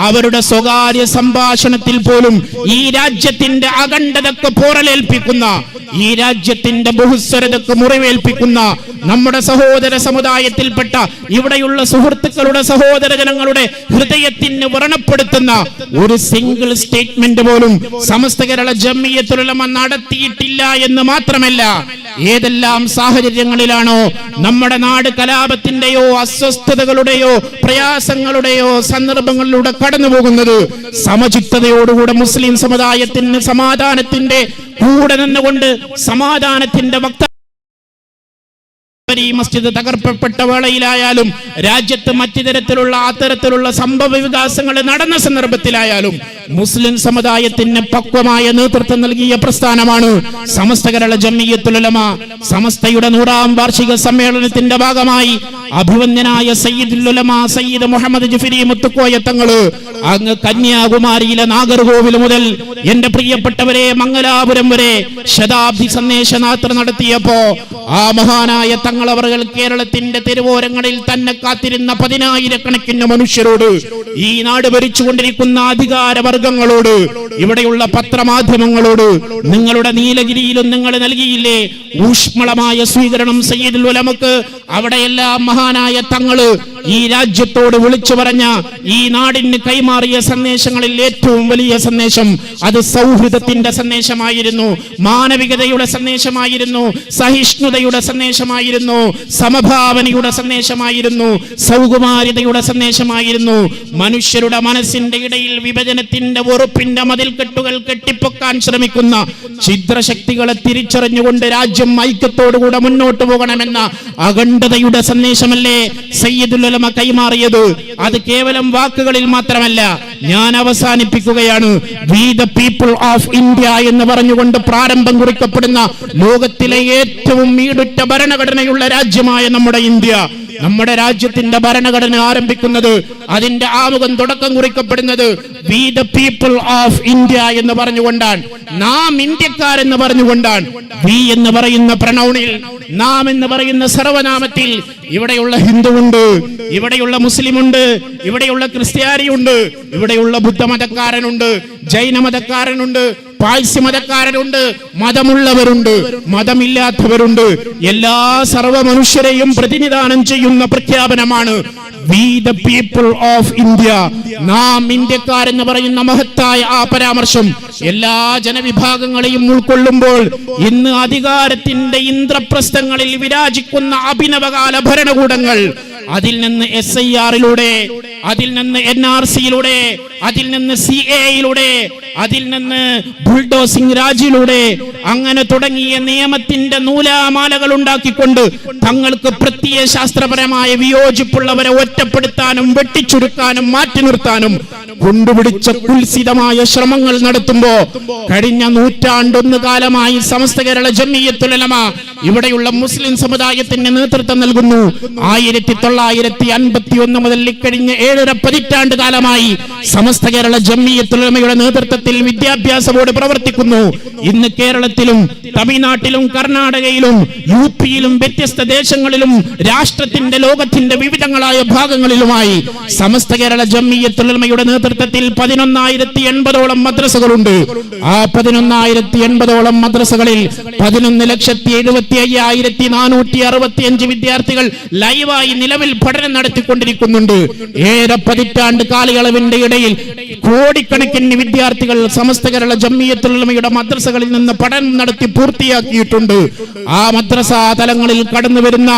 അവരുടെ സ്വകാര്യ സംഭാഷണത്തിൽ പോലും ഈ രാജ്യത്തിന്റെ അഖണ്ഡതക്ക് പോറലേൽപ്പിക്കുന്ന, ഈ രാജ്യത്തിന്റെ ബഹുസ്വരതക്ക് മുറിവേൽപ്പിക്കുന്ന, നമ്മുടെ സഹോദര സമുദായത്തിൽപ്പെട്ട ഇവിടെയുള്ള സുഹൃത്തുക്കളുടെ സഹോദര ജനങ്ങളുടെ ഹൃദയത്തിന് വ്രണപ്പെടുത്തുന്ന ഒരു സിംഗിൾ സ്റ്റേറ്റ്മെന്റ് പോലും സമസ്ത കേരള ജംഇയ്യത്തുൽ ഉലമ നടത്തിയിട്ടില്ല എന്ന് മാത്രമല്ല, ഏതെല്ലാം സാഹചര്യങ്ങളിലാണോ നമ്മുടെ നാട് കലാപത്തിന്റെയോ അസ്വസ്ഥതകളുടെയോ പ്രയാസങ്ങളുടെയോ സന്ദർഭങ്ങളിലൂടെ കടന്നു പോകുന്നത്, സമചിത്തതയോടുകൂടെ മുസ്ലിം സമുദായത്തിന് സമാധാനത്തിന്റെ കൂടെ നിന്നുകൊണ്ട് സമാധാനത്തിന്റെ മസ്ജിദ് തകർക്കപ്പെട്ട വേളയിലായാലും രാജ്യത്ത് മറ്റു തരത്തിലുള്ള അത്തരത്തിലുള്ള സംഭവ വികാസങ്ങൾ നടന്ന സന്ദർഭത്തിലായാലും മുസ്ലിം സമുദായത്തിന് പക്വമായ നേതൃത്വം നൽകിയ പ്രസ്ഥാനമാണ് സമസ്ത കേരള ജംഇയ്യത്തുൽ ഉലമ. സമസ്തയുടെ 100ാം വാർഷിക സമ്മേളനത്തിന്റെ ഭാഗമായി അഭിവന്ദനായ സയ്യിദുൽ ഉലമ സയ്യിദ് മുഹമ്മദ് ജിഫ്രി മുത്തുക്കോയ തങ്ങള് അങ്ങ് കന്യാകുമാരിയിലെ നാഗർകോവിൽ മുതൽ എന്റെ പ്രിയപ്പെട്ടവരെ മംഗലാപുരം വരെ ശതാബ്ദി സന്ദേശയാത്ര നടത്തിയപ്പോ ആ മഹാനായ തങ്ങളവറുകൾ കേരളത്തിന്റെ തെരുവോരങ്ങളിൽ തന്നെ കാത്തിരുന്ന 10,000-കണക്കിന് മനുഷ്യരോട്, ഈ നാട് ഭരിച്ചുകൊണ്ടിരിക്കുന്ന അധികാരവർഗങ്ങളോട്, ഇവിടെയുള്ള പത്രമാധ്യമങ്ങളോട്, നിങ്ങളുടെ നീലഗിരിയിലും നിങ്ങൾ നൽകിയില്ലേ ഊഷ്മളമായ സ്വീകരണം സയ്യിദുൽ ഉലമക്ക്? അവിടെയെല്ലാം മഹാനായ തങ്ങള് ഈ രാജ്യത്തോട് വിളിച്ചു പറഞ്ഞ, ഈ നാടിന് കൈമാറിയ സന്ദേശങ്ങളിൽ ഏറ്റവും വലിയ സന്ദേശം അത് സൗഹൃദത്തിന്റെ സന്ദേശമായിരുന്നു, മാനവികതയുടെ സന്ദേശമായിരുന്നു, സഹിഷ്ണുതയുടെ സന്ദേശമായിരുന്നു, സമഭാവനയുടെ സന്ദേശമായിരുന്നു, സൗകുമാര്യതയുടെ സന്ദേശമായിരുന്നു. മനുഷ്യരുടെ മനസ്സിന്റെ ഇടയിൽ വിഭജനത്തിന്റെ വെറുപ്പിന്റെ മതിൽക്കെട്ടുകൾ കെട്ടിപ്പൊക്കാൻ ശ്രമിക്കുന്ന ഛിദ്രശക്തികളെ തിരിച്ചറിഞ്ഞുകൊണ്ട് രാജ്യം ഐക്യത്തോടുകൂടെ മുന്നോട്ട് പോകണമെന്ന അഖണ്ഡതയുടെ സന്ദേശമല്ലേ സയ്യിദുൽ ഉലമ കൈമാറിയത്? അത് കേവലം വാക്കുകളിൽ മാത്രമല്ല. ഞാൻ അവസാനിപ്പിക്കുകയാണ്. V the people of India എന്ന് പറഞ്ഞുകൊണ്ട് പ്രാരംഭം കുറിക്കപ്പെടുന്ന ലോകത്തിലെ ഏറ്റവും ഈടുറ്റ ഭരണഘടനയുള്ള രാജ്യമായ നമ്മുടെ ഇന്ത്യ, നമ്മുടെ രാജ്യത്തിന്റെ ഭരണഘടന ആരംഭിക്കുന്നത്, അതിന്റെ ആമുഖം തുടക്കം കുറിക്കപ്പെടുന്നത് we the people of India എന്ന് പറഞ്ഞുകൊണ്ടാണ്, നാം ഇന്ത്യക്കാരെന്ന് പറഞ്ഞുകൊണ്ടാണ്. വി എന്ന് പറയുന്ന പ്രൊനൗണിൽ, നാം എന്ന് പറയുന്ന സർവനാമത്തിൽ ഇവിടെയുള്ള ഹിന്ദുവുണ്ട്, ഇവിടെയുള്ള മുസ്ലിമുണ്ട്, ഇവിടെയുള്ള ക്രിസ്ത്യാനിയുണ്ട്, ഇവിടെയുള്ള ബുദ്ധമതക്കാരനുണ്ട്, ജൈനമതക്കാരനുണ്ട്, പാഴ്സി മതക്കാരനുണ്ട്, മതമുള്ളവരുണ്ട്, മതമില്ലാത്തവരുണ്ട്. എല്ലാ സർവ്വ മനുഷ്യരെയും പ്രതിനിധാനം ചെയ്യുന്ന പ്രഖ്യാപനമാണ് we the people of India. നാം ഇന്ത്യക്കാരെന്ന് പറയുന്ന മഹത്തായ ആ പരാമർശം എല്ലാ ജനവിഭാഗങ്ങളെയും ഉൾക്കൊള്ളുമ്പോൾ ഇന്ന് അധികാരത്തിന്റെ ഇന്ദ്രപ്രസ്ഥങ്ങളിൽ വിരാജിക്കുന്ന അഭിനവകാല ഭരണകൂടങ്ങൾ, അതിൽ നിന്ന് SIR-യിലൂടെ, അതിൽ നിന്ന് NRC-യിലൂടെ, അതിൽ നിന്ന് CAA-യിലൂടെ, അതിൽ നിന്ന് ബുൾഡോസിംഗ് രാജിലൂടെ, അങ്ങനെ തുടങ്ങിയ നിയമത്തിന്റെ നൂലാമാലകൾ ഉണ്ടാക്കിക്കൊണ്ട് തങ്ങൾക്ക് പ്രത്യയ ശാസ്ത്രപരമായ വിയോജിപ്പുള്ളവരെ ഒറ്റപ്പെടുത്താനും വെട്ടിച്ചുരുക്കാനും മാറ്റി നിർത്താനും കൊണ്ടുപിടിച്ച കുൽസിതമായ ശ്രമങ്ങൾ നടത്തുമ്പോ കഴിഞ്ഞ 101 കാലമായി സമസ്ത കേരള ജംഇയ്യത്തുൽ ഉലമ ഇവിടെയുള്ള മുസ്ലിം സമുദായത്തിന് നേതൃത്വം നൽകുന്നു. 1951 മുതൽ ഇക്കഴിഞ്ഞ 7.5 പതിറ്റാണ്ട് കാലമായി സമസ്ത കേരള ജംഇയ്യത്തുൽ ഉലമയുടെ നേതൃത്വത്തിൽ വിദ്യാഭ്യാസ ബോർഡ് പ്രവർത്തിക്കുന്നു. ഇന്ന് കേരളത്തിലും തമിഴ്നാട്ടിലും കർണാടകയിലും UP-യിലും വ്യത്യസ്ത ദേശങ്ങളിലും രാഷ്ട്രത്തിന്റെ ലോകത്തിന്റെ വിവിധങ്ങളായ ഭാഗങ്ങളിലുമായി സമസ്ത കേരള ജംഇയ്യത്തുൽ ഉലമയുടെ നേതൃത്വത്തിൽ 11,080ഓളം മദ്രസകളുണ്ട്. ആ 11,080ഓളം മദ്രസകളിൽ 11,75,465 വിദ്യാർത്ഥികൾ ലൈവായി നിലവിൽ പഠനം നടത്തിക്കൊണ്ടിരിക്കുന്നുണ്ട്. 7 പതിറ്റാണ്ട് കാലയളവിന്റെ ഇടയിൽ കോടിക്കണക്കിന് വിദ്യാർത്ഥികൾ സമസ്ത കേരള ജംഇയ്യത്തുൽ ഉലമയുടെ മദ്രസകളിൽ നിന്ന് പഠനം നടത്തി പൂർത്തിയാക്കിയിട്ടുണ്ട്. ആ മദ്രസ തലങ്ങളിൽ കടന്നു വരുന്ന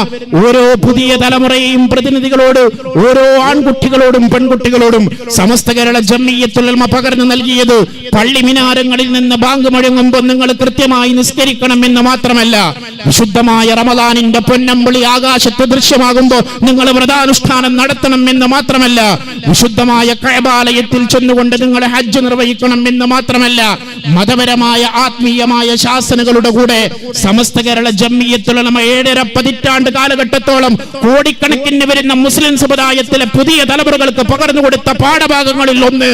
ഓരോ പുതിയ തലമുറയെയും പ്രതിനിധികളോട്, ഓരോ ആൺകുട്ടികളോടും പെൺകുട്ടികളോടും സമസ്ത കേരള ജംഇയ്യത്തുൽ ഉലമ പകർന്നു നൽകിയത് പള്ളി മിനാരങ്ങളിൽ നിന്ന് ബാങ്ക് മുഴങ്ങുമ്പോൾ നിങ്ങൾ കൃത്യമായി നിസ്കരിക്കണം എന്ന് മാത്രമല്ല, വിശുദ്ധമായ റമദാനിന്റെ പൊന്നമ്പളി ആകാശത്ത് ദൃശ്യമാകുമ്പോൾ നിങ്ങൾ വ്രതാനുഷ്ഠാനം നടത്തണം എന്ന് മാത്രമല്ല, വിശുദ്ധമായ കഅബാലയത്തിൽ ചെന്നുകൊണ്ട് നിങ്ങൾ ഹജ്ജ് നിർവഹിക്കണം എന്ന് മാത്രമല്ല, മതപരമായ ആത്മീയമായ ശാസനകളുടെ കൂടെ സമസ്ത കേരള ജംഇയ്യത്തുൽ ഉലമ 7.5 പതിറ്റാണ്ട് കാലഘട്ടത്തോളം കോടിക്കണക്കിന് വരുന്ന മുസ്ലിം സമുദായത്തിലെ പുതിയ തലമുറകൾക്ക് പകർന്നു കൊടുത്ത പാഠഭാഗങ്ങളിൽ ഒന്ന്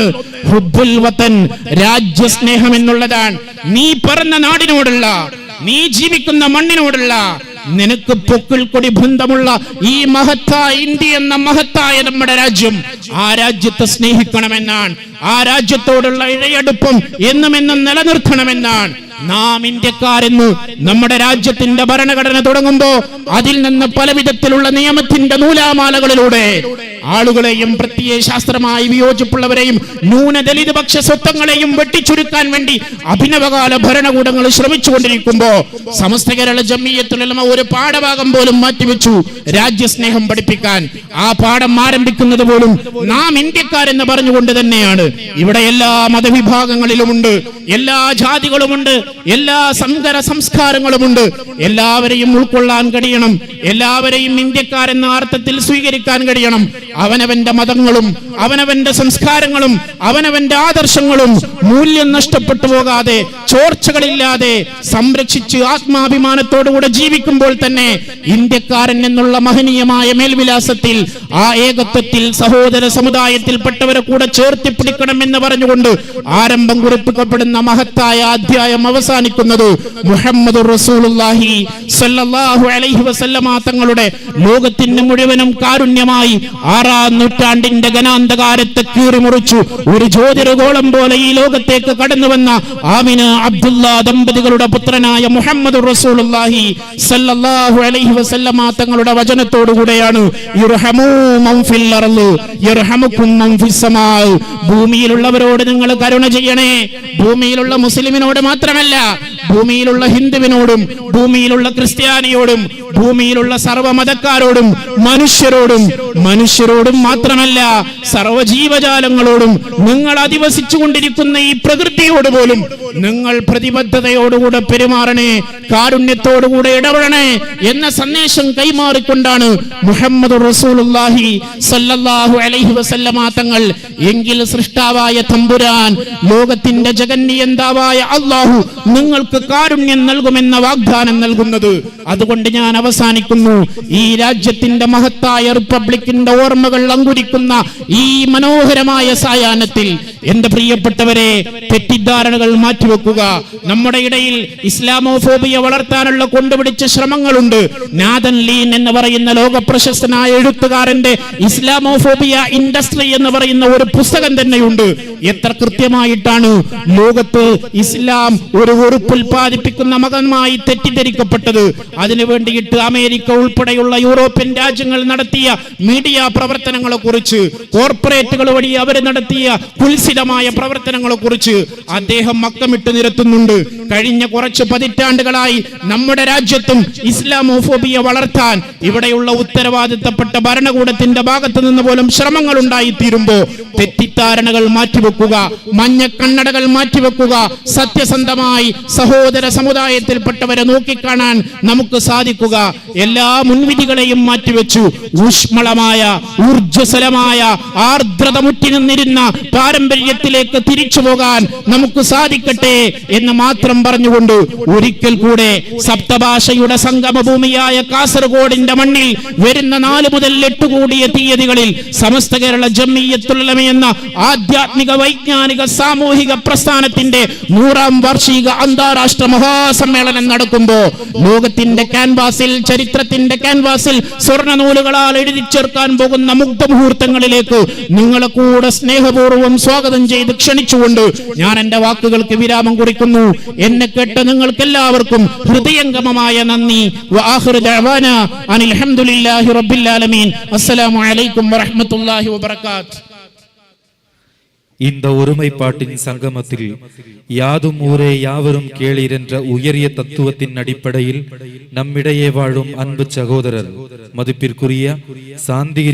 ഹുബ്ബുൽ വതൻ, രാജ്യസ്നേഹം എന്നുള്ളതാണ്. നീ പറഞ്ഞ നാടിനോടുള്ള, നീ ജീവിക്കുന്ന മണ്ണിനോടുള്ള, നിനക്ക് പൊക്കിൾ കൊടി ബന്ധമുള്ള ഈ മഹത്തായ ഇന്ത്യ എന്ന മഹത്തായ നമ്മുടെ രാജ്യം, ആ രാജ്യത്തെ സ്നേഹിക്കണമെന്നാണ്, ആ രാജ്യത്തോടുള്ള ഇഴയടുപ്പം എന്നും നിലനിർത്തണമെന്നാണ്. നാം ഇന്ത്യക്കാരെന്ന് നമ്മുടെ രാജ്യത്തിന്റെ ഭരണഘടന തുടങ്ങുമ്പോ അതിൽ നിന്ന് പല വിധത്തിലുള്ള നിയമത്തിന്റെ നൂലാമാലകളിലൂടെ ആളുകളെയും പ്രത്യയ ശാസ്ത്രമായി വിയോജിപ്പുള്ളവരെയും ന്യൂനദലിത് പക്ഷ സ്വത്വങ്ങളെയും വെട്ടിച്ചുരുക്കാൻ വേണ്ടി അഭിനവകാല ഭരണകൂടങ്ങൾ ശ്രമിച്ചുകൊണ്ടിരിക്കുമ്പോ സമസ്ത കേരള ജംഇയ്യത്തുൽ ഉലമ ഒരു പാഠഭാഗം പോലും മാറ്റിവെച്ചു രാജ്യസ്നേഹം പഠിപ്പിക്കാൻ. ആ പാഠം ആരംഭിക്കുന്നത് പോലും നാം ഇന്ത്യക്കാരെന്ന് പറഞ്ഞുകൊണ്ട് തന്നെയാണ്. ഇവിടെ എല്ലാ മതവിഭാഗങ്ങളിലുമുണ്ട്, എല്ലാ ജാതികളുമുണ്ട്, എല്ലാ സങ്കര സംസ്കാരങ്ങളുമുണ്ട്. എല്ലാവരെയും ഉൾക്കൊള്ളാൻ കഴിയണം, എല്ലാവരെയും ഇന്ത്യക്കാരെന്ന അർത്ഥത്തിൽ സ്വീകരിക്കാൻ കഴിയണം. അവനവന്റെ മതങ്ങളും അവനവന്റെ സംസ്കാരങ്ങളും അവനവന്റെ ആദർശങ്ങളും മൂല്യം നഷ്ടപ്പെട്ടു പോകാതെ ചോർച്ചകളില്ലാതെ സംരക്ഷിച്ച് ആത്മാഭിമാനത്തോടുകൂടെ ജീവിക്കുമ്പോൾ തന്നെ ഇന്ത്യക്കാരൻ എന്നുള്ള മഹനീയമായ മേൽവിലാസത്തിൽ, ആ ഏകത്വത്തിൽ സഹോദര സമുദായത്തിൽപ്പെട്ടവരെ കൂടെ ചേർത്തിപ്പിടിക്കണം എന്ന് പറഞ്ഞുകൊണ്ട് ആരംഭം കുറിപ്പിക്കപ്പെടുന്ന മഹത്തായ അധ്യായം അവസാനിക്കുന്നത് മുഹമ്മദുർ റസൂലുള്ളാഹി സ്വല്ലല്ലാഹു അലൈഹി വസല്ലമ തങ്ങളുടെ ലോകത്തിന് മുഴുവനും കാരുണ്യമായി 6-ാം നൂറ്റാണ്ടിന്റെ ഘനാന്തകാരത്തെ കീറിമുറിച്ചു ഒരു ജ്യോതിർഗോളം പോലെ ഈ ലോകത്തേക്ക് കടന്നു വന്ന ആമിന അബ്ദുള്ള ദമ്പതികളുടെ പുത്രനായ മുഹമ്മദുർ റസൂലുള്ളാഹി സ്വല്ലല്ലാഹു അലൈഹി വസല്ലമ തങ്ങളുടെ വചനത്തോടുകൂടെയാണ് യർഹമൂ മൻ ഫിൽ അർള് യർഹമുകും മൻ ഫിസ് സമാ. ഭൂമിയിലുള്ളവരോട് നിങ്ങൾ കരുണ ചെയ്യണേ. ഭൂമിയിലുള്ള മുസ്ലിമിനോട് മാത്രമല്ല, ഭൂമിയിലുള്ള ഹിന്ദുവിനോടും ഭൂമിയിലുള്ള ക്രിസ്ത്യാനിയോടും ഭൂമിയിലുള്ള സർവ്വമതക്കാരോടും മനുഷ്യരോടും മാത്രമല്ല സർവ്വജീവജാലങ്ങളോടും, നിങ്ങൾ അധിവസിച്ചു കൊണ്ടിരിക്കുന്ന ഈ പ്രകൃതിയോട് പോലും നിങ്ങൾ പ്രതിബദ്ധതയോടുകൂടെ പെരുമാറണേ, കാരുണ്യത്തോടുകൂടെ ഇടപെടണേ എന്ന സന്ദേശം കൈമാറിക്കൊണ്ടാണ് മുഹമ്മദ് റസൂലുള്ളാഹി സ്വല്ലല്ലാഹു അലൈഹി വസല്ലമ തങ്ങൾ എങ്കിൽ സൃഷ്ടാവായ തമ്പുരാൻ, ലോകത്തിന്റെ ജഗന്നിയന്താവായ അല്ലാഹു നിങ്ങൾക്ക് കാരുണ്യം നൽകുമെന്ന വാഗ്ദാനം നൽകുന്നത്. അതുകൊണ്ട് ഞാൻ അവസാനിക്കുന്നു. ഈ രാജ്യത്തിന്റെ മഹത്തായ റിപ്പബ്ലിക്കിന്റെ ഓർമ്മകൾ അങ്കുരിക്കുന്ന ഈ മനോഹരമായ സായാഹ്നത്തിൽ എന്റെ പ്രിയപ്പെട്ടവരെ, തെറ്റിദ്ധാരണകൾ മാറ്റിവെക്കുക. നമ്മുടെ ഇടയിൽ ഇസ്ലാമോഫോബിയ വളർത്താനുള്ള കൊണ്ടുപിടിച്ച ശ്രമങ്ങളുണ്ട്. നാഥൻ ലീൻ എന്ന് പറയുന്ന ലോക പ്രശസ്തനായ എഴുത്തുകാരന്റെ ഇസ്ലാമോഫോബിയ ഇൻഡസ്ട്രി എന്ന് പറയുന്ന ഒരു പുസ്തകം തന്നെയുണ്ട്. എത്ര കൃത്യമായിട്ടാണ് ലോകത്ത് ഇസ്ലാം ഒരു വെറുപ്പ് ഉൽപ്പാദിപ്പിക്കുന്ന മകമായി തെറ്റിദ്ധരിക്കപ്പെട്ടത്. അതിനു വേണ്ടിയിട്ട് അമേരിക്ക ഉൾപ്പെടെയുള്ള യൂറോപ്യൻ രാജ്യങ്ങൾ നടത്തിയ മീഡിയ പ്രവർത്തനങ്ങളെ കുറിച്ച്, കോർപ്പറേറ്റുകൾ വഴി അവർ നടത്തിയ കുൽസിതമായ പ്രവർത്തനങ്ങളെ കുറിച്ച് അദ്ദേഹം മക്കമിട്ട് നിരത്തുന്നുണ്ട്. കഴിഞ്ഞ കുറച്ച് പതിറ്റാണ്ടുകളായി നമ്മുടെ രാജ്യത്തും ഇസ്ലാമോഫോബിയ വളർത്താൻ ഇവിടെയുള്ള ഉത്തരവാദിത്തപ്പെട്ട ഭരണകൂടത്തിന്റെ ഭാഗത്തു നിന്ന് പോലും ശ്രമങ്ങൾ ഉണ്ടായിത്തീരുമ്പോ തെറ്റിദ്ധാരണകൾ മാറ്റിവെക്കുക, മഞ്ഞ കണ്ണടകൾ മാറ്റിവെക്കുക, സത്യസന്ധമായി സഹോദര സമുദായത്തിൽപ്പെട്ടവരെ നോക്കിക്കാണാൻ നമുക്ക് സാധിക്കുക. എല്ലാ മുൻവിധികളെയും മാറ്റിവെച്ചു ഊഷ്മളമായ ഊർജ്ജസ്വലമായ ആർദ്രത മുറ്റി നിന്നിരുന്ന പാരമ്പര്യത്തിലേക്ക് തിരിച്ചു പോകാൻ നമുക്ക് സാധിക്കട്ടെ എന്ന് മാത്രം പറഞ്ഞുകൊണ്ട് ഒരിക്കൽ കൂടെ സപ്തഭാഷയുടെ സംഗമഭൂമിയായ കാസർഗോഡിന്റെ മണ്ണിൽ വരുന്ന 4 മുതൽ 8 കൂടിയ തീയതികളിൽ സമസ്ത കേരള ജംഇയ്യത്തുൽ ഉലമ എന്ന ആധ്യാത്മിക വൈജ്ഞാനിക സാമൂഹിക പ്രസ്ഥാനത്തിന്റെ 100-ാം വാർഷിക അന്താരാഷ്ട്ര മഹാസമ്മേളനം നടക്കുമ്പോൾ ലോകത്തിന്റെ ക്യാൻവാസിൽ, ചരിത്രത്തിന്റെ ക്യാൻവാസിൽ സ്വർണ്ണ നൂലുകളാൽ എഴുതി ചേർക്കാൻ പോകുന്ന മുഗ്ധമുഹൂർത്തങ്ങളിലേക്ക് നിങ്ങളെ കൂടെ സ്നേഹപൂർവ്വം സ്വാഗതം ചെയ്ത് ക്ഷണിച്ചുകൊണ്ട് ഞാൻ എന്റെ വാക്കുകൾക്ക് വിരാമം കുറിക്കുന്നു. എന്നെ കേട്ട നിങ്ങൾക്ക് എല്ലാവർക്കും ഹൃദയംഗമമായ നന്ദി. വആഖിറു ദഅവാനാ അനിൽ ഹംദുലില്ലാഹി റബ്ബിൽ ആലമീൻ. അസ്സലാമു അലൈക്കും വറഹ്മത്തുള്ളാഹി വബറകാത്ത്. இந்த ஒருமைப்பாட்டின் சங்கமத்தில் யாதும் ஊரே யாவரும் கேளீர் என்ற உயரிய தத்துவத்தின் அடிப்படையில் நம்மிடையே வாழும் அன்பு சகோதரர் மதிப்பிற்குரிய சாந்தி